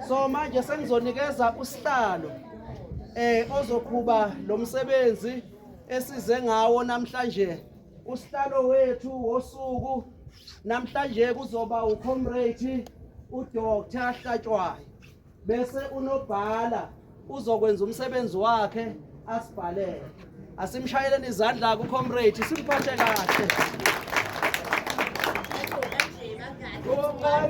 S4: So manje sengizonikeza usihlalo ozoqhuba lo msebenzi esize ngawo namhlanje. Usihlalo wethu wosuku namhlanje kuzoba ucomrade uDr Hlatshwayo. Bese unobhala uzokwenza umsebenzi wakhe asibhalele. Asimshayeleni izandla kucomrade simphathe kahle.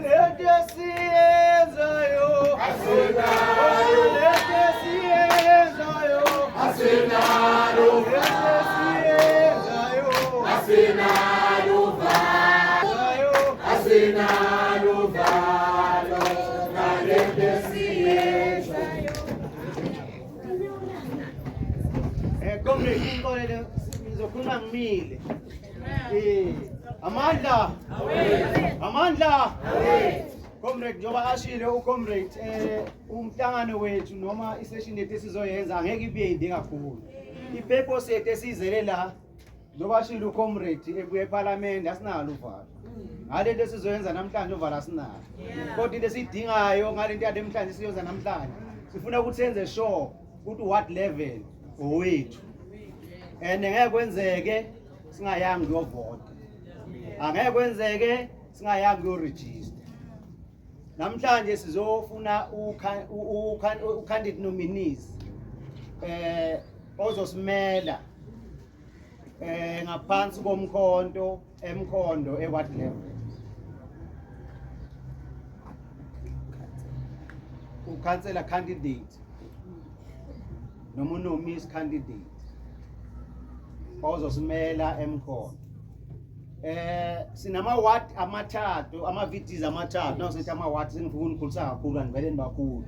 S4: Lento siyenzayo asinalo. Lento siyenzayo asinalo. Lento siyenzayo asinalo valo. Asinalo valo. Lento siyenzayo. Comrade inkolelo ngizokhuluma ngimile. Amandla. Amandla. Comrade njoba ashile ucomrade umhlangano wethu noma isession yethu esizoyenza angeke ibe yinde kakhulu. Ipurpose yethu esizele la njoba ashile ucomrade ebuye eParliament asinalo uvalo. Ngalento esizoyenza namhlanje uvalo asinalo. Kodwa into esidingayo ngalento yade namhlanje siyoza namhlanje sifuna ukuthi senze sure ukuthi what level owethu. Ngeke kwenzeke singayanga kuyovota. Angeke kwenzeke singayanga kuyoregister. Namhlanje sizofuna candidate nominees ozosimela ngaphansi komkhonto emkhondo eward level. Ukhansela candidate noma unominee candidate ozosimela emkhondo. Sinama ward amathathu ama VDs amathathu nawusethi ama ward sengifuna ukukhulisa kakhulu angiveleni bakhulu.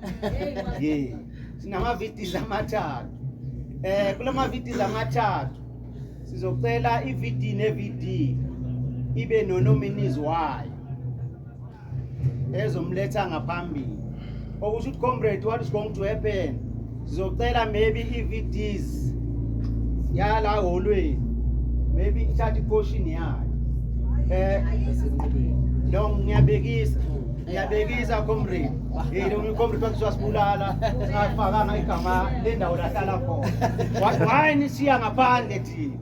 S4: Sinama VDs amathathu. Kulama VDs amathathu sizocela iVD neVD ibe nonominees wayo ezomletha ngaphambili. Okusho ukuthi comrade what is going to happen? Sizocela maybe iVDs yala holweni maybe ithathe iportion yayo
S3: Long ngiyabekisa comrade. Lo comrade bakuzwa sibulala singafakanga igama lendawo lahlala khona. Why nisiya ngaphandle thina?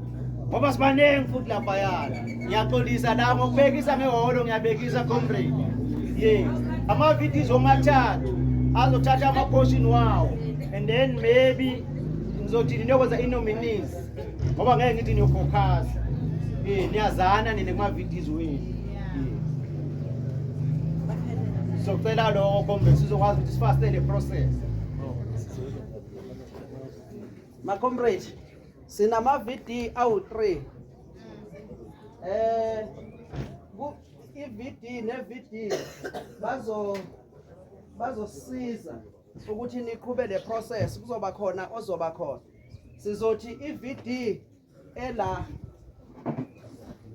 S3: Ngoba sibanengi futhi lapha yana. Ngiyaxolisa la ngokubekisa ngehholo ngiyabekisa comrade. Yes. Ama VDs ongathatha azothatha ama portion wawo and then maybe ngizothi niyokwenza i-nominees ngoba ngeke ngithi niyofocus niyazana nine kuma-VDs wenu socela lokho comrade sizokwazi ukuthi sifastele process.
S4: Ma-comrade sinama-VD awu-3 i-VD ne-VD bazosiza ukuthi niqhube le process. Kuzoba khona ozoba khona, sizothi i-VD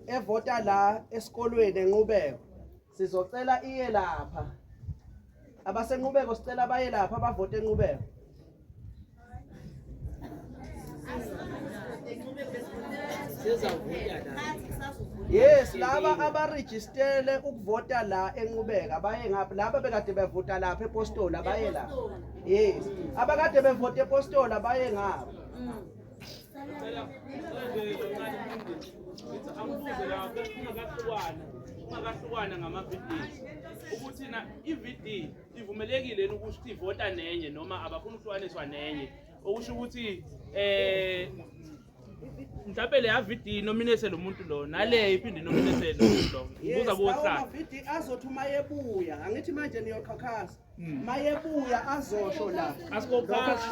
S4: evota la esikolweni enqubeko sizocela iye lapha, abasenqubeko sicela baye lapha abavote enqubeko. Yes, laba abarejistele ukuvota la enqubeka baye ngapha, laba bekade bevota lapha ePostola baye lapha. Yes, abakade bevota ePostola baye ngapha.
S10: Ungakahlukana ngama-VDs ukuthi na i-VD ivumelekile ukuthi ivota nenye noma abafuna ukuhlukaniswa nenye, okusho ukuthi mhlawumbe le ya-VD nominate lo muntu lo nale iphinde nominate lo muntu lo ubuza kuwohlala.
S4: VD azothi mayebuya, angithi manje niyoqhakhasa, mayebuya azosho la
S10: asikophasi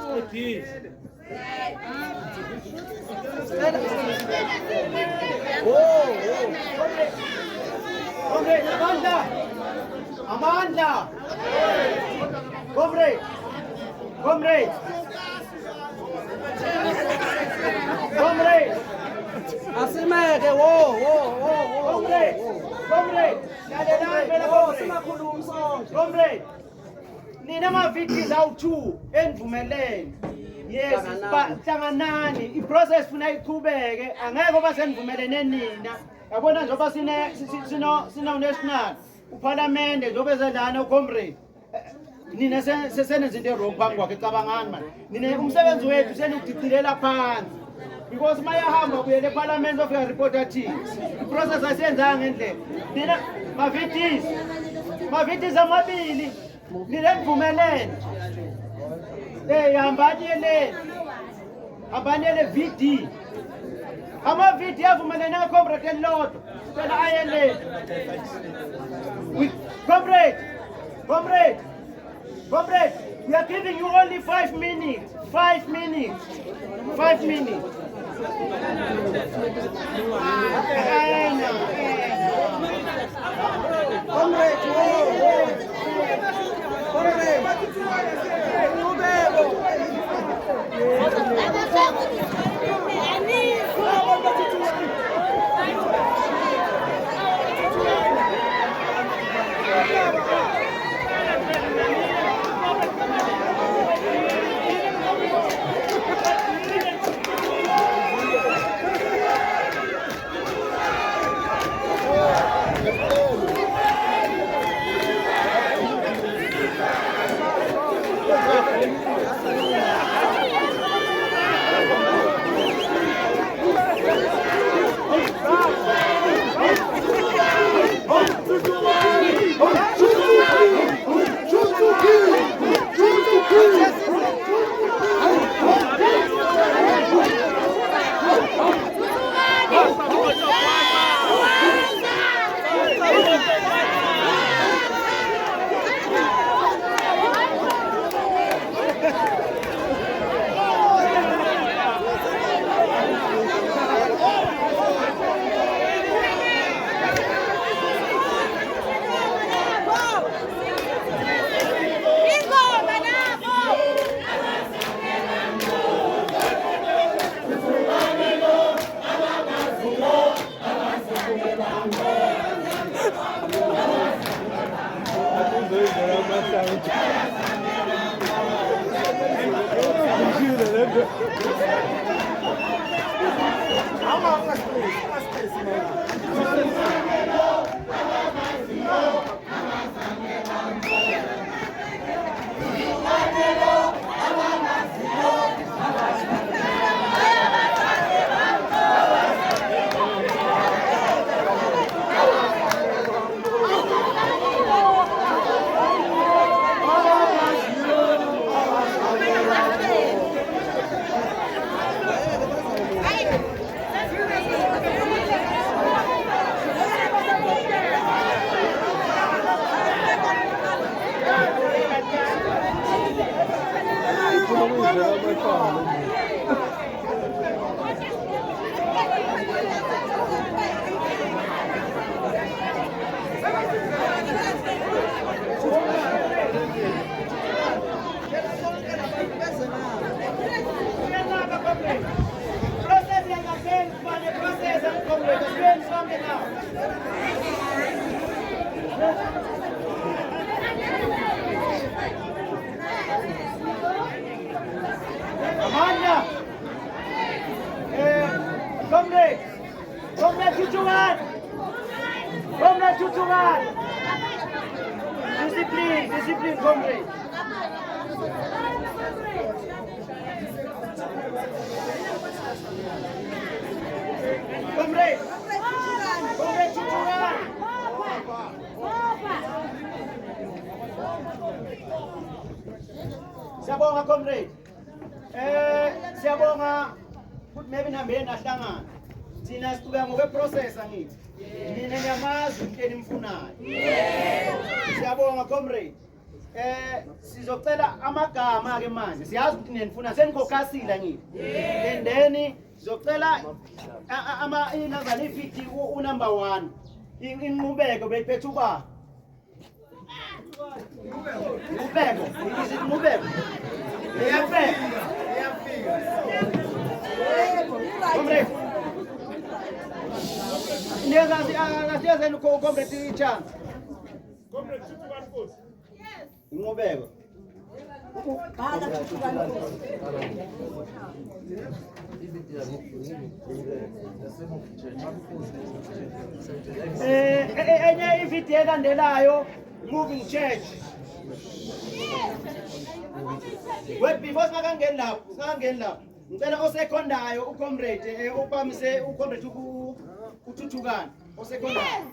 S3: Comrade, Amanda! Comrade!
S4: asimeke
S3: Comrade! Nina ma-VDs awu-2 enivumelene. Yes, hlanganani. I-process funa iqhubeke. Angeke oba senivumelene nina. Yabona njengoba sino-national uphalamende njengoba ezedlana ucomrade. Nina sesenenza into wrong phambi kwakhe, cabangani manje. Nina umsebenzi wethu senukudicilela phansi. Because mayahamba kuyele eParliament bafika report athi i-process asiyenzanga ngendlela. Nina ma-VDs amabili nina nivumelene. Hambanyele VD. Ama-VD avumelene ngecomrade elilodwa. Cela ayele. Comrade, we are giving you only 5 minutes. 5 minutes. 5 minutes.
S4: Tutukan. Discipline, comrade. Comrade Tutukan. Siyabonga comrade. Siyabonga ukuthi maybe nihambeni nahlangana. Thina siqhubeka ngokweprocess angithi. Nina niyamazi into enimfunayo. Siyabonga comrade. Sizocela amagama ke manje. Siyazi ukuthi ninifuna senikhokasile ngithi. And then sizocela inazana ifiti unumber 1. Inqubeko beyiphethe uba. Inqubeko. Inqubeko. Comrade. Ngiyazani comrade ichance. Comrade Tutukan Nkosi. Yes. Inqubeko. Enye ividi elandelayo moving church. Wait, before singakangeni lapho. Ngicela osekhondayo ucomrade upamise ucomrade uThuthukani osekhondayo.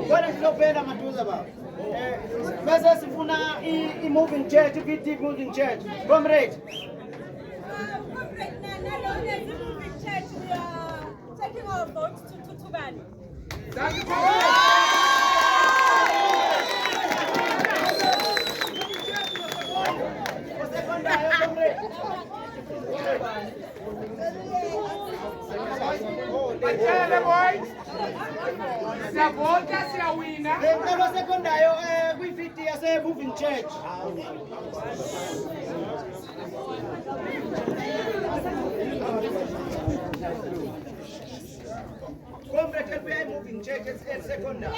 S4: Kwani silophela maduza baba. Bese sifuna i-moving church, i-VT moving church. Comrade.
S7: Moving church, we are taking our votes to Tutukani.
S11: Batshele boys. Siyavota siyawina.
S4: Ngicela osekhondayo kwi-VT yase moving church. Comrade LPI moving church esekhondayo.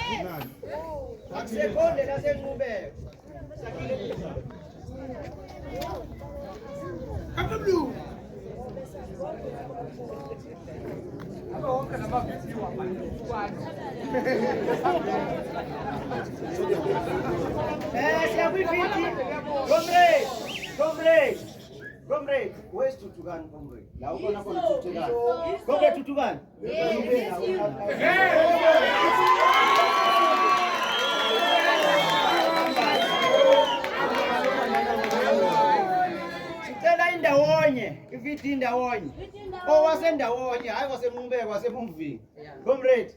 S4: Akusekhonde lasenqubeko. Sakile.
S11: Blue. Abonke namavidiyo
S4: Comrade, where's Tutukan, comrade? La uko na kwa Tutukan. Comrade Tutukan. Sicela indawonye, ividi indawonye. Owasendawonye, hayi waseMumbeko waseMumvini. Comrade.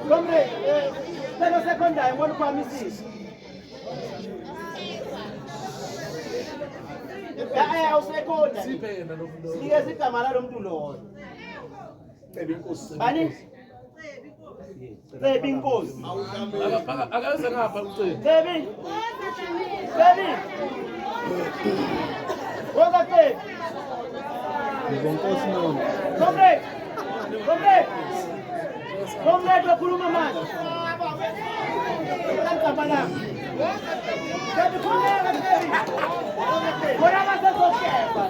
S4: Comrade, lelo sekhondayo ngona uphamisisi. Awusekhonda. Siphe yena lo muntu. Sike igama lalo muntu lo. Cebe inkosi. Bani? Cebe inkosi.
S9: Akaze ngapha ucebe.
S4: Cebe. Cebe. Woza cebe.
S6: Ngizonkosi noma.
S4: Comrade. Comrade. Comrade wakhuluma manje. Kantabala. Cebe khuleka cebe. Bona basezosheba.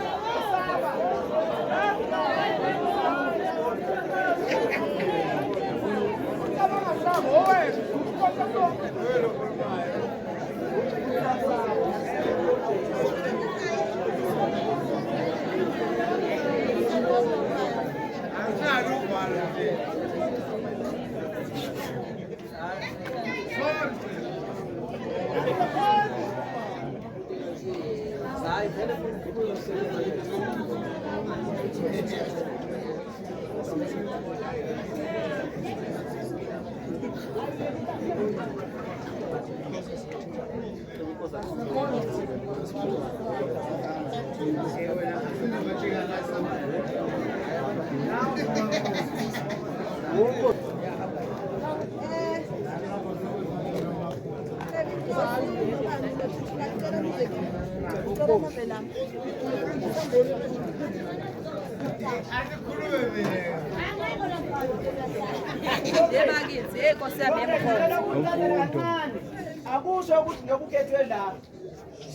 S4: Akusho ukuthi ngiyokukhethwe la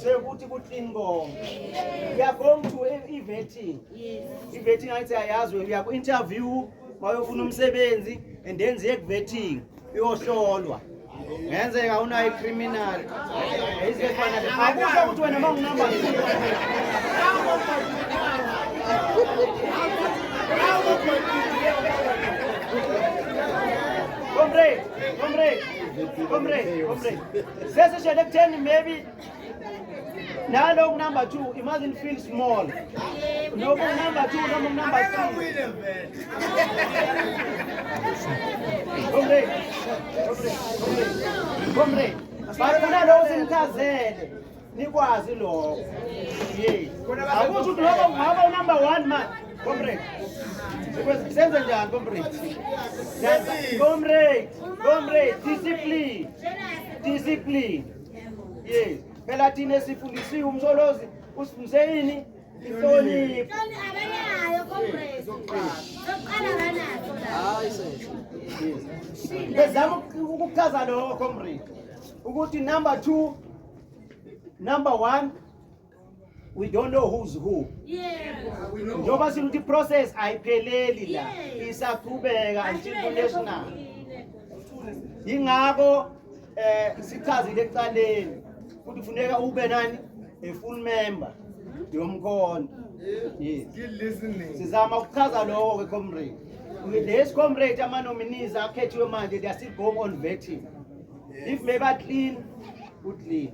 S4: sekuthi kuclean konke. We are going to i-vetting. I-vetting ayithi ayazi uya ku-interview mayofuna umsebenzi and then ziye ku-vetting uyohlolwa. Ngenzeka unayo i-criminal. Ayizefana akusho ukuthi wena mangunamba Comrade. Sesi shele kutheni maybe nalo number 2 it mustn't feel small. No number 2 no number 3. Comrade. Bafuna lo simchazele. Nikwazi lokho. Yes. Akusho ukuthi ngaba number 1 man. Comrade. Senze njani comrade discipline yes phela thina sifundisiwe umsolozi usifundise yini ihlonipho abanayo comrade soqala banayo bezama ukuchaza lo comrade ukuthi number 2 number 1 we don't know who's who. Njoba siluthi process ayipheleli la isaqhubeka until national. Ingakho sichazile ecaleni ukuthi kufuneka ube nani a full member yomkhonto. Yes. Sizama ukuchaza lokho ke comrade. Lesi comrade ama nominees akhethiwe manje they are still going on vetting. If maybe clean, good clean.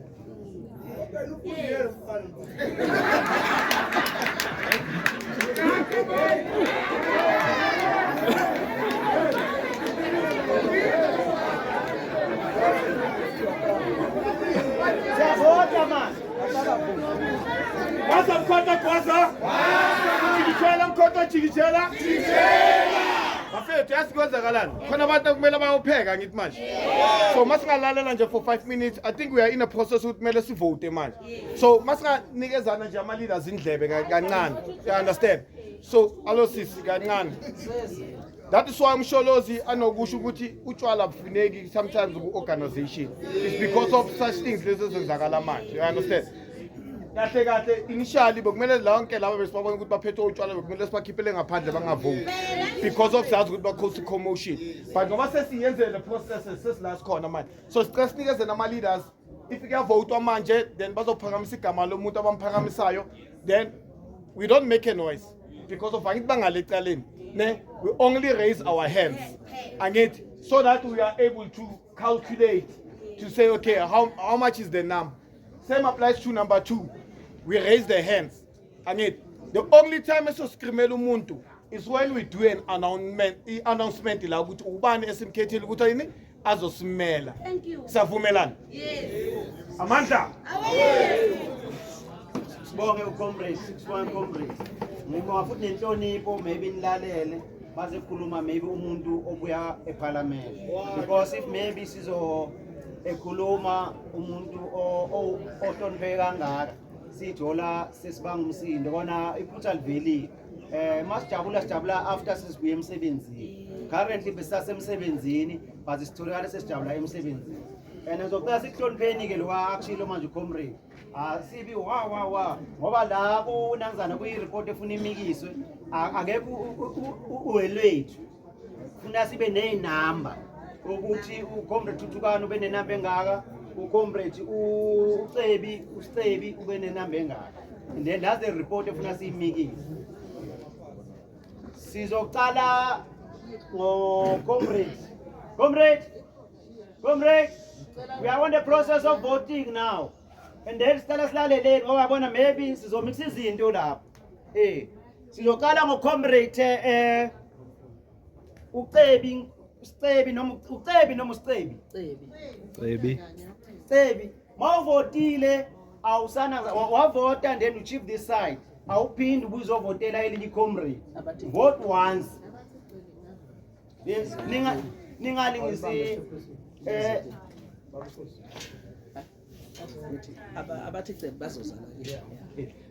S9: Waza mkhonto kwaza? Jikijela? Bafethu yasikwenzakalani khona abantu kumele bayopheka ngithi manje so masingalalela nje for 5 minutes I think we are in a process ukuthi kumele sivote manje so masinganikezana nje ama leaders indlebe kancane you understand so alo sisi kancane that is why umsholozi anokusho ukuthi utshwala bufuneki sometimes ku organization it's because of such things lezi ezenzakala manje you understand kahle initially bekumele lonke laba besibona ukuthi baphethe utshwala bekumele sibakhiphele ngaphandle bangavoti because of sazi ukuthi bakhosi commotion but ngoba sesiyenzele processes sesilast khona manje so sicela sinikeze nama leaders if kuyavotwa manje then bazophakamisa igama lomuntu abamphakamisayo then we don't make a noise because of angithi bangalecaleni ne we only raise our hands angithi so that we are able to calculate to say okay how much is the number same applies to number 2 we raise the hands angithi the only time esoscrimela umuntu is when we do an announcement la ukuthi ubani esimkhethile ukuthi yini azosimela savumelana yes amandla
S4: sibonge ucomrade ngibonga futhi nenhlonipho maybe nilalele baze kukhuluma maybe umuntu obuya eParliament because if maybe sizo ekhuluma umuntu ohlonipheke kangaka sithola sesibanga umsindo kona iphutha liveli masijabula after sesibuye emsebenzini currently besasemsebenzini but sitholakala sesijabula emsebenzini and ngizokucela sihlonipheni ke lo akushilo manje comrade sibi wa ngoba la kunangizana kuyi-report efuna imikiswe akekho uwelwethu funa sibe nezinamba ukuthi ucomrade Thuthukani ube nenamba engaka ucomrade uCebi ube nenamba engaka and then that's the report efuna siyimikise sizoqala ngo comrade we are on the process of voting now
S12: and then sicela silaleleni ngoba yabona maybe sizomixa izinto lapho sizoqala ngocomrade ucebi mawuvotile awusana wavota and then you chief this side awuphindi ubuzovotela elinye comrade vote once ningalingisi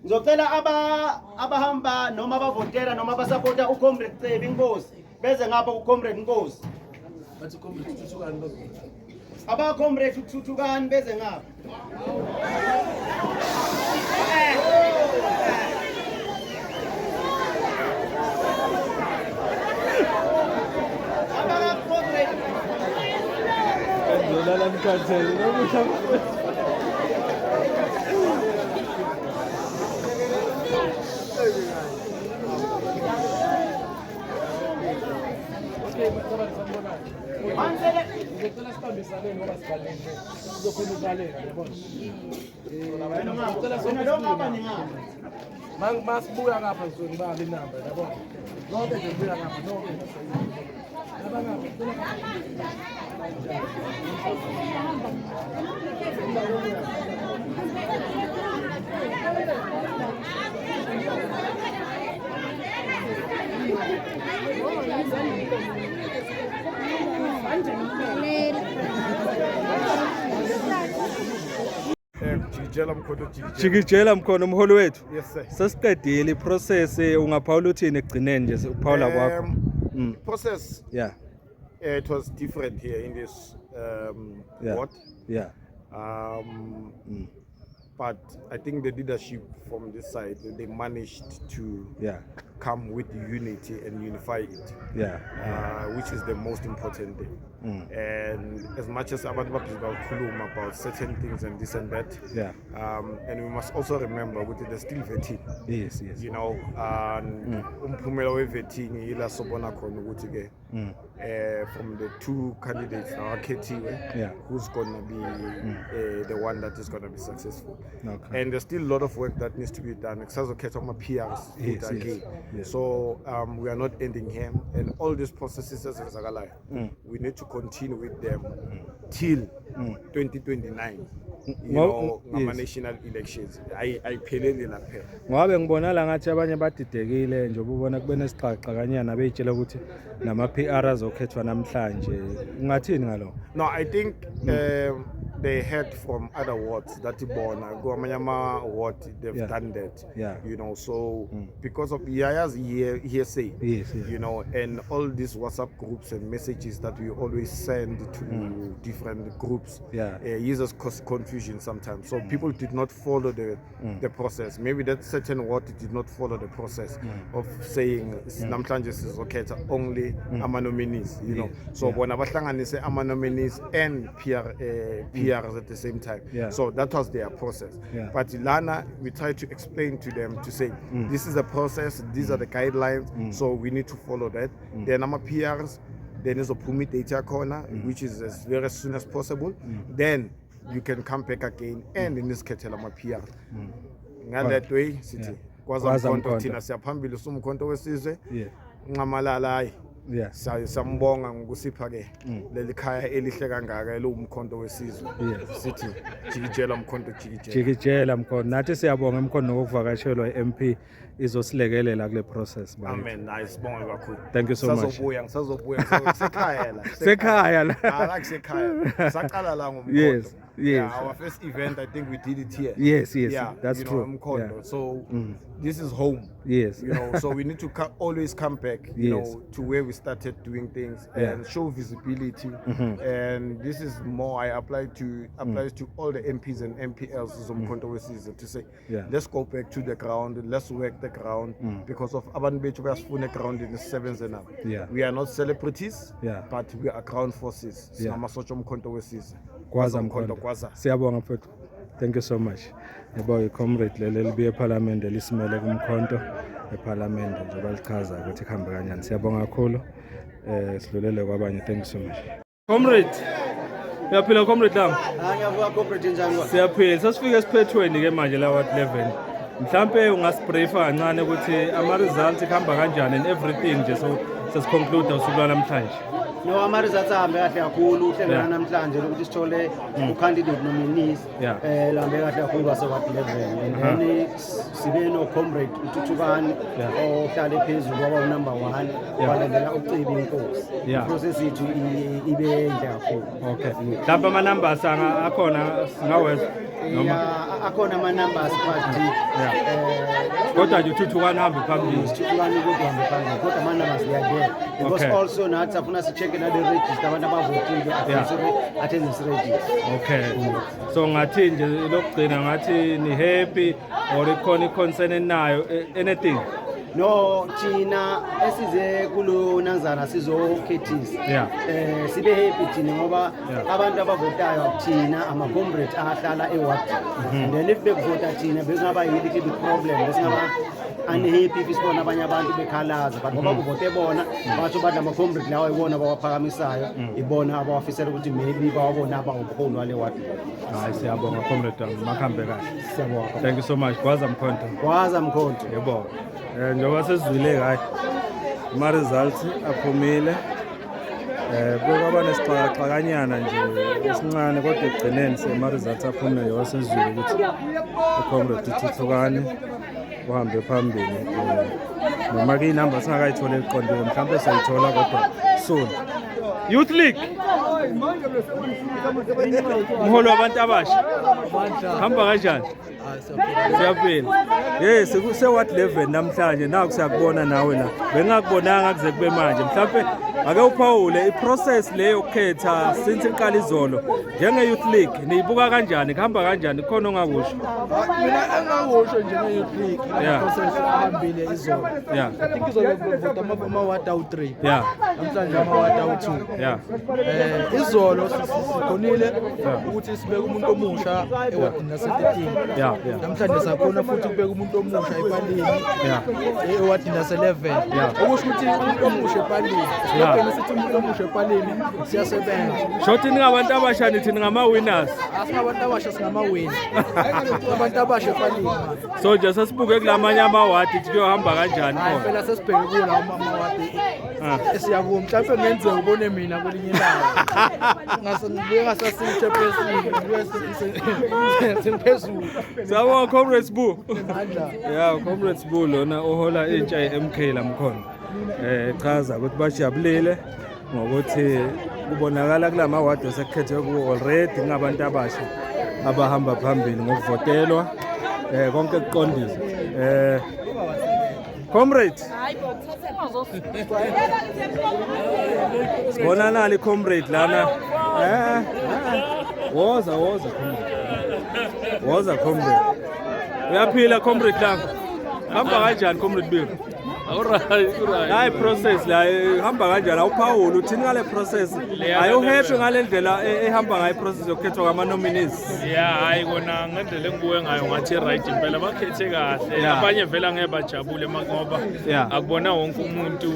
S12: ngizocela abahamba noma abavotera noma abasupporta ucomrade Cebi inkosi beze ngapha kucomrade Nkosi abacomrade Thuthukani beze ngapha
S11: Masibuya ngapha ngizonibala inamba yabona. Lonke nje buya ngapha nonke.
S1: Jikijela Mkhondo umholi wethu.
S6: Yes sir.
S1: Sesiqedile iprocess ungaphawula uthini ekugcineni nje ukuphawula kwakho.
S6: Process.
S1: Yeah.
S6: It was different here in this ward.
S1: Yeah.
S6: But I think the leadership from this side, they managed to come with unity and unify it. Which is the most important thing. And as much as abantu bakhuluma about certain things and this and that, and we must also remember that there's still vetting.
S1: Yes.
S6: You know, and umphumela we-vetting ila sobona khona ukuthi ke from the two candidates now akhethiwe, who's gonna be the one that is gonna be successful.
S1: Okay.
S6: And there's still a lot of work that needs to be done. Kusazokhetha ama-PRs again. So we are not ending here, and all these processes ezenzakalayo, we need to continue with them till 2029. You know, national elections. Ayipheleli lapha.
S1: Ngabe ngibona la ngathi abanye badidekile nje ubona kube nesixaxa kanyana beyitshela ukuthi nama PR azokhethwa namhlanje. Ungathini ngalo?
S6: No, I think they heard from other wards that Ibona, Guamanyama ward, they've done that. You know, so because of Yaya's hearsay, you know, and all these WhatsApp groups and messages that we always send to different groups, users cause confusion sometimes. So people did not follow the process. Maybe that certain ward did not follow the process of saying namhlanje sizokhetha only ama nominees, you know. So when abahlanganise ama nominees and PRs at the same time. So that was their process. But Lana, we try to explain to them to say this is the process, these are the guidelines, so we need to follow that. Then ama PRs, then is a permit data corner, which is as very soon as possible. Then you can come back again and in this ketela ama PR. That way, city. Kwaza mkhonto thina siyaphambili sumkhonto wesizwe. Nqamalala sambonga ngokusipha ke leli khaya elihle kangaka lo umkhonto wesizwe. Sithi jikijela umkhonto
S1: jikijela mkhonto nathi siyabonga umkhonto ngokuvakashelwa iMP izosilekelela kule process.
S6: Amen. Nice bonga kakhulu.
S1: Thank you so much.
S6: Ngisazobuya sekhaya la.
S1: Sekhaya la.
S6: Like sekhaya. Saqala la ngomkhonto.
S1: Yes.
S6: Our first event, I think we did it here.
S1: Yes, that's true.
S6: Mkondo. So this is home.
S1: Yes.
S6: You know, so we need to always come back, you know, to where we started doing things and show visibility. And this is more I applies to all the MPs and MPLs to say, let's go back to the ground, let's work the ground because of abantu bethu bayasifuna ground in the sevens and up. We are not celebrities, but we are ground forces. Sinamasotsha omkhonto wesizwe.
S1: Kwaza mkhonto. Siyabonga mfowethu. Thank you so much. Yebo comrade leli libuye eParliament lisimele kumkhonto eParliament nje balichaza ukuthi kuhambe kanjani. Siyabonga kakhulu. Sidlulele kwabanye. Thank you so much. Comrade Uyaphila comrade Dlam?
S12: Ngiyavuka comrade njani?
S1: Siyaphila. Sasifika esiphethweni ke manje la Ward 11. Mhlambe ungasibriefa kancane ukuthi ama results kuhamba kanjani and everything nje so sesiconclude usuku namhlanje.
S12: No, ama-results ahambe kahle kakhulu uhlelo namhlanje lokuthi sithole u-candidate nominees lambe kahle kakhulu wase-Ward 11 and then sibe no-comrade uThuthukani ohlale phezulu kwaba u-number 1 kwalandela uCibi Inkosi. Iprocess yethu ibe enhle kakhulu.
S1: Okay. Mhlawumbe ama-numbers akhona singawezwa noma
S12: akhona ama-numbers but
S1: kodwa nje uThuthukani hambe phambili.
S12: uThuthukani kodwa hambe phambili kodwa ama-numbers they are there because also nathi afuna si-check na the-register abantu abavotile attendance register.
S1: Okay. So ngathi nje lokugcina ngathi ni happy or ikhona i-concern enayo anything?
S12: No, thina esize kulo nanzana sizokhethisa sibe happy thina ngoba abantu abavotayo thina ama-comrade ahlala eward and then if bekuvota thina bekungaba yili little bit problem besingaba unhappy if sibona abanye abantu bekhalaza but ngoba kuvote bona basho bathi ama-comrade lawa ibona bawaphakamisayo ibona abawafisela ukuthi maybe bawabona abawubuholi wale ward.
S1: Hayi siyabonga comrade makhambe kahle.
S12: Siyabonga.
S1: Thank you so much. Gwaza Mkhonto.
S12: Gwaza Mkhonto.
S1: Yebo. Njengoba sesizwile kahle ama results aphumile kwaba nesixakanyana nje esincane kodwa egcineni sema results aphumile njengoba sesizwile ukuthi uComrade Thuthukani uhambe phambili noma ke inamba singakayithola eqondile mhlawumbe sayithola kodwa soon. Youth League umholo wabantu abasha hamba kanjani? Siyaphila. Yes, kuse-Ward 11 namhlanje naku siyakubona nawe la. Bengakubonanga kuze kube manje. Mhlawumbe ake uphawule iprocess leyo ukhetha since iqala izolo. Njenge-Youth League niyibuka kanjani? Kuhamba kanjani? Khona ongakusho?
S11: Mina engakusho njenge-Youth League iprocess ahambile izolo. I think izolo kuvota ama-ward awu-3. Namhlanje ama-ward awu-2. Izolo sikhonile ukuthi sibeke umuntu omusha ewadini nase-13. Namhlanje sakhona futhi kubeka umuntu omusha epalini ewadini nase-11. Okusho ukuthi umuntu omusha epalini sibhekene sithi umuntu omusha epalini siyasebenza.
S1: Shothi ningabantu abasha nithi ngama-winners.
S11: Asingabantu abasha singama-win. Abantu abasha epalini.
S1: So nje sesibuke kulamanye amawadi kuyohamba kanjani khona?
S11: Phela sesibheke kula amawadi esiyakuwo mhlawumbe ngenzeka ubone mina kwelinye ilanga ngibuye ngasasichairperson sengiphezulu.
S1: Sawubona Comrade Sbu. Comrade Sbu lona ohola intsha ye-MK laMkhondo echaza ukuthi bajabulile ngokuthi kubonakala kulama wadi osekhethwe kuwo already ngabantu abasha abahamba phambili ngokuvotelwa konke kuqondile. Comrade sibona nali comrade lana woza comrade uyaphila comrade langa hamba kanjani comrade Biko? Hayi process la hamba kanjani awuphawula uthini ngale process ayo happy ngale ndlela ehamba ngayo process yokukhethwa kwama nominees?
S10: Hayi kona ngendlela engibuye ngayo ngathi right impela bakhethe kahle abanye vela ngeke bajabule ngoba akubona wonke umuntu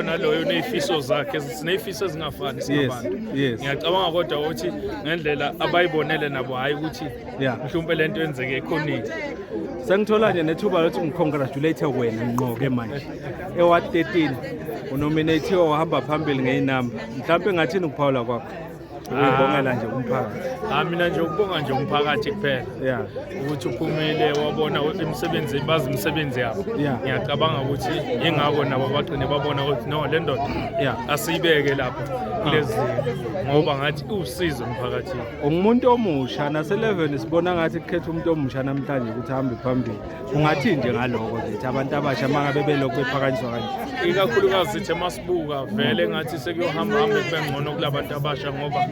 S10: naloyo nezifiso zakhe sinezifiso ezingafani sizabantu. Ngiyacabanga kodwa ukuthi ngendlela abayibonele nabo hayi ukuthi mhlawumbe lento yenzeke ekhonile.
S1: Sengithola nje nethuba lokuthi ngicongratulate wena ngqoke manje eWard 13 unominate wahamba phambili ngeinamba mhlawumbe ngathini ukuphawula kwakho? Ubongela nje umphakathi.
S10: Mina nje ukubonga nje umphakathi kuphela ukuthi uphumile wabona imisebenzi bazi imisebenzi yabo. Ngiyacabanga ukuthi ingako nabo baqine babona ukuthi no le ndoda asiyibeke lapho kulezi ngoba ngathi usizo emphakathini.
S1: Ungumuntu omusha nase-11 sibona ngathi kukhetha umuntu omusha namhlanje ukuthi ahambe phambili. Ungathi nje ngaloko nje abantu abasha mangabe belokhu bephakanyiswa kanje.
S10: Ikakhulukazi sithi masibuka vele ngathi sekuyohamba kube ngcono kulabantu abasha ngoba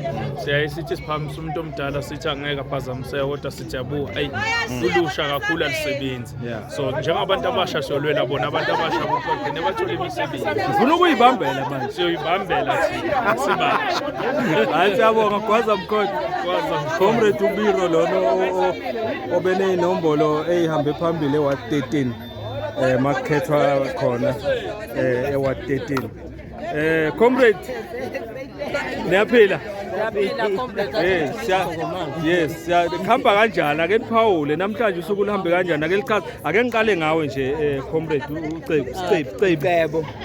S10: siyayithi siphamisa umuntu omdala sithi angeke aphazamiseke kodwa sithi yabuka ayi ulusha kakhulu alisebenzi. So njengabantu abasha siyolwela bona abantu abasha kuqoqene bathole imisebenzi.
S1: Ufuna ukuyibambela manje?
S10: Siyoyibambela thina sibasha.
S1: Hayi siyabonga Gwaza Mkhonto. Comrade uBiro lona obene inombolo eyihambe phambili eWard 13 makhethwa khona eWard 13. Comrade niyaphila? Yes, siyakhamba kanjani ake niphawule namhlanje usuku lihambe kanjani ake lichaze ake ngiqale ngawe nje comrade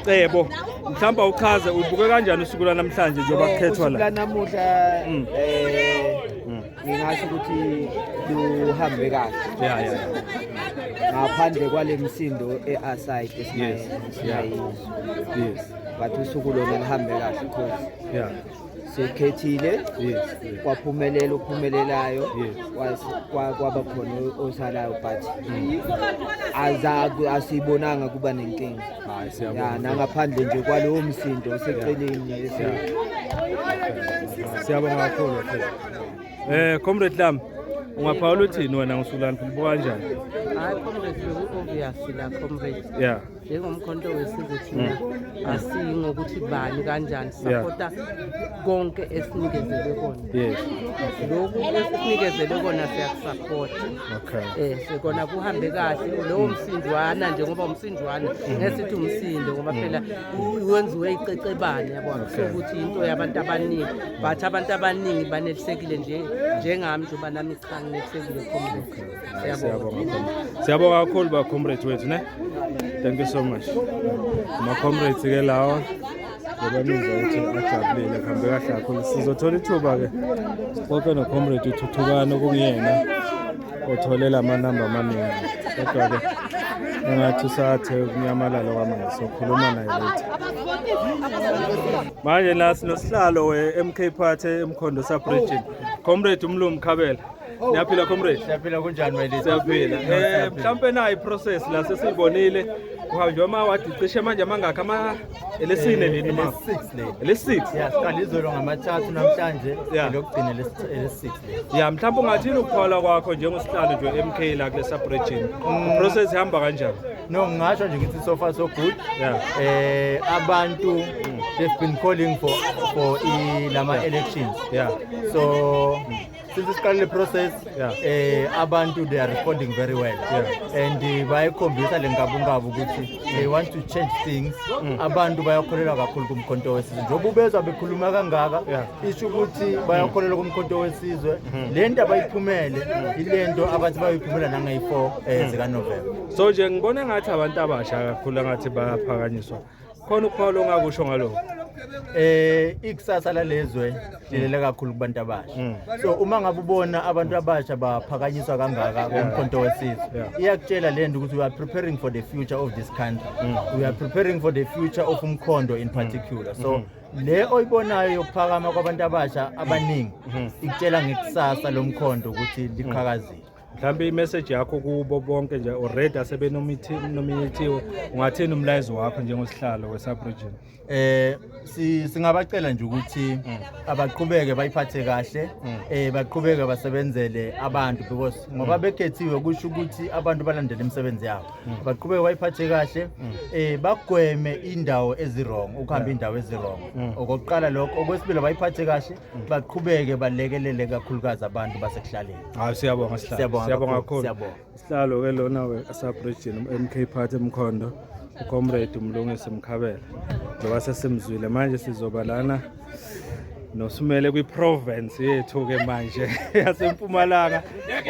S1: Cebo mhlamba uchaze ubuke kanjani usuku namhlanje njengoba kukhethwa la
S5: namuhla ngingasho ukuthi luhambe kahle ngaphandle kwale msindo easide esiyayizwa but usuku lona lihambe kahle because sekhethile kwaphumelela uphumelelayo kwaba khona osalayo but asibonanga kuba nenkinga nangaphandle nje kwalowo msindo seceleni
S1: siyabonga kakhulu comrade Lam ungaphawula uthini wena ngosulana ulibuka kanjani
S13: hayi comrade obviously la comrade njengomkhonto wesizwe thina asingokuthi bani kanjani sapota konke esinikezelwe kona lokhu esinikezelwe kona siyakusupport sekona kuhambe kahle lowo msindwana njengoba umsindwana ngesithi umsindo ngoba phela wenziwe icecebane yabona ukuthi into yabantu abaningi bathi abantu abaningi banelisekile njengami njengoba nami cha nginesekile comrade
S1: siyabonga kakhulu ba comrade wethu ne thank you so much ma comrades ke lawo ngoba nizwa ukuthi ajabulile kuhambe kahle kakhulu sizothola ithuba ke sixoxe no comrade uThuthukana okungiyena otholela amanamba amaningi kodwa ke ngathi usathe kunyamalalo kwamanje sokhuluma naye later manje la sinosihlalo we-MK Party eMkhondo Sub-Region comrade uMlumi Khabela niyaphila comrade
S14: siyaphila kunjani manje
S1: siyaphila mhlawumbe nayi process la sesiyibonile uhanjwa amawadi cishe manje amangakhi elesine leni ma elesi6
S14: yasiqala izolo ngamathathu namhlanje lokugcina elesi6
S1: mhlawumbe ungathini ukuphawula kwakho njengosihlalo nje MK la kule sub-region process ihamba kanjani
S14: no ngisho nje ngithi so far so good abantu they've been calling for lama elections so since isiqalile process abantu they are responding very well and bayakhombisa lenkabungabu ukuthi they want to change things abantu bayakholelwa kakhulu kumkhonto wesizwe njengoba ubezwa bekhuluma kangaka isho ukuthi bayakholelwa kumkhonto wesizwe lento abayiphumele ilento abathi bayiphumela nangayi4 zika November
S1: so nje ngibona ngathi abantu abasha kakhulu ngathi bayaphakanyiswa khona ukuphawula ongakusho ngalokho
S14: ikusasa lalezwe lilela kakhulu kubantu abasha so uma ngabe ubona abantu abasha baphakanyiswa kangaka kumkhonto wesizwe iyakutshela lento ukuthi we are preparing for the future of this country we are preparing for the future of umkhondo in particular so le oyibonayo yokuphakama kwabantu abasha abaningi ikutshela ngekusasa lomkhondo ukuthi liqhakazile
S1: mhlambe imessage yakho kubo bonke nje already asebenominatiwe ungathini umlayezo wakho njengosihlalo we-sub-region
S14: singabacela nje ukuthi abaqhubeke bayiphathe kahle baqhubeke basebenzele abantu because ngoba bekhethiwe kusho ukuthi abantu balandele imisebenzi yabo baqhubeke bayiphathe kahle bagweme indawo ezirong ukuhamba indawo ezirong okokuqala lokho okwesibili bayiphathe kahle baqhubeke balekelele kakhulukazi abantu basekuhlaleni
S1: siyabonga kakhulu sihlalo ke lona we-sub-region MK Party eMkhondo uComrade uMlungisi Mkhabela ngoba sesimzwile manje sizobalana nosumele kwi-province yethu ke manje yaseMpumalanga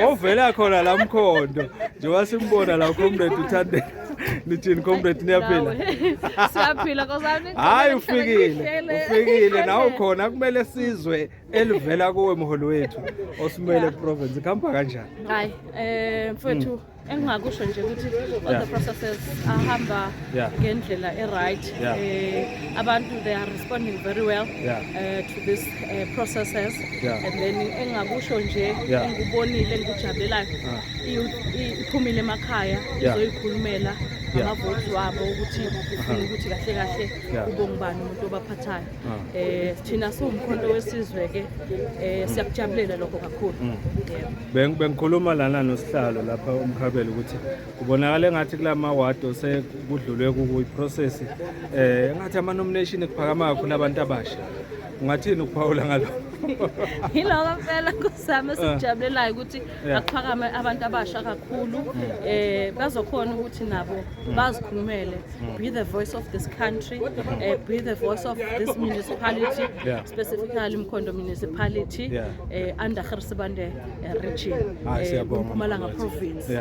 S1: ovela khona la Mkhondo njengoba simbona la uComrade uThandeka nithini comrade niyaphila
S15: siyaphila kozani
S1: hayi ufikile nawe khona kumele sizwe elivela kuwe mholo wethu osimele province khamba kanjani
S15: hayi mfowethu engingakusho nje ukuthi all the processes ahamba ngendlela right abantu they are responding very well to this processes and then engingakusho nje engubonile engikujabulelayo iphumile emakhaya izoyikhulumela amavoti wabo ukuthi ufuna ukuthi kahle kahle kube ngubani umuntu obaphathayo thina siwumkhonto wesizwe ke siyakujabulela lokho kakhulu
S1: bengikhuluma lana nosihlalo lapha uMkhabela ukuthi kubonakala engathi kulama ward osekudlulwe kuyi process engathi ama nomination kuphakama kakhulu abantu abasha ungathini ukuphawula ngalokho
S15: Yiloko phela kusami esijabulelayo ukuthi akuphakame abantu abasha kakhulu bazokhona ukuthi nabo bazikhulumele. Be the voice of this country, be the voice of this municipality, specifically Mkhondo municipality, under Gersibande region, Mpumalanga province.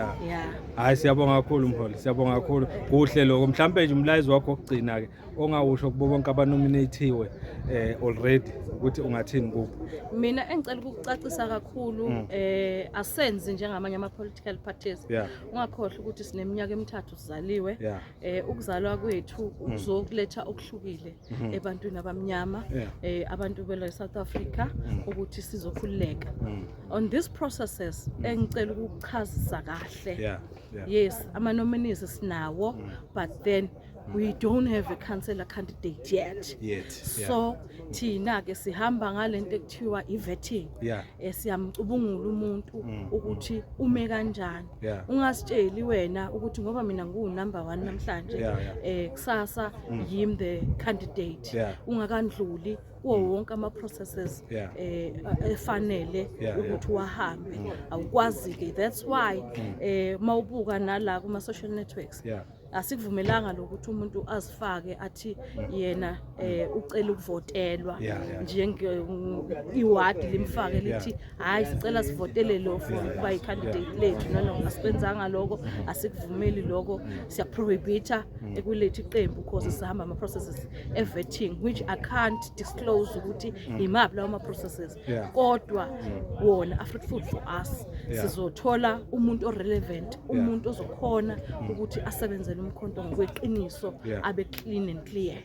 S1: Hayi siyabonga kakhulu Mholi, siyabonga kakhulu. Kuhle lokho mhlambe nje umlayezo wakho okugcina ke ongawusho kubo bonke abanominatiwe already ukuthi ungathini kubo.
S15: Mina engicela ukucacisa kakhulu asenzi njengamanye ama political parties. Ungakhohle ukuthi sineminyaka emithathu sizaliwe. Ukuzalwa kwethu kuzokuletha okuhlukile ebantwini abamnyama, abantu bela South Africa ukuthi sizokhululeka. On these processes engicela ukuchazisa kahle. Yes, ama nominees sinawo, but then we don't have a councillor candidate yet. So thina ke sihamba ngalento ekuthiwa i-vetting. Siyamcubungula umuntu ukuthi ume kanjani. Ungasitsheli wena ukuthi ngoba mina ngu number 1 namhlanje kusasa yim the candidate. Ungakandluli wonke ama processes efanele ukuthi wahambe. Awukwazi ke, that's why mawubuka nala kuma social networks asikuvumelanga lokuthi umuntu azifake athi yena ucela ukuvotelwa njenge iward limfake lithi hayi sicela sivotele lo for ukuba i-candidate lethu noma asibenzanga lokho asikuvumeli lokho siyaprohibita ekuletha iqembu because sihamba ama processes vetting which I can't disclose ukuthi imaphi lawo ama processes kodwa wona Africa Food for Us sizothola umuntu orelevant, umuntu ozokhona ukuthi asebenzele umkhonto ngokweqiniso abe clean and clear.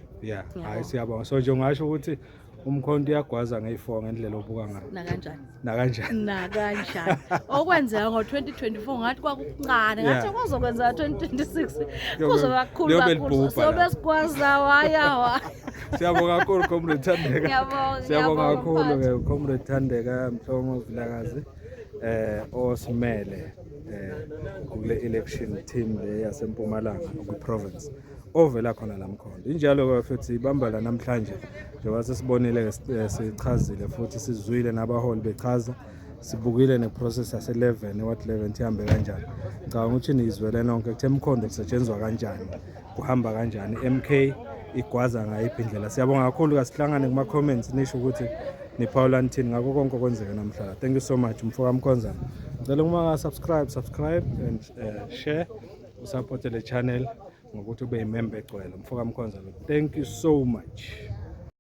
S1: Hayi siyabonga. So nje ngasho ukuthi umkhonto uyagwaza ngey4 ngendlela obuka ngayo.
S15: Nakanjani. Okwenzeka ngo2024 ngathi kwakuncane, ngathi kwazokwenza 2026 kuzoba kakhulu kakhulu. So besigwaza waya.
S1: Siyabonga kakhulu Comrade Thandeka. Siyabonga kakhulu ke Comrade Thandeka Mhlongo Vilakazi osimele kule election team le yaseMpumalanga ku province ovela khona la Mkhondo. Injalo ke futhi ibamba la namhlanje njengoba sesibonile sichazile futhi sizwile nabaholi bechaza sibukile neprocess yase 11 what 11 ihambe kanjani. Ngicabanga ukuthi nizwele nonke ukuthi eMkhondo kusetshenzwa kanjani, kuhamba kanjani, MK igwaza ngayiphi indlela. Siyabonga kakhulu kasihlangane kuma comments nisho ukuthi niphawula nithini ngakho konke okwenzeka namhlanje. Thank you so much Mfoka Mkhonzana. Ngicela uma subscribe and share support the channel ngokuthi ube member egcwele Mfoka Mkhonzana. Thank you so much.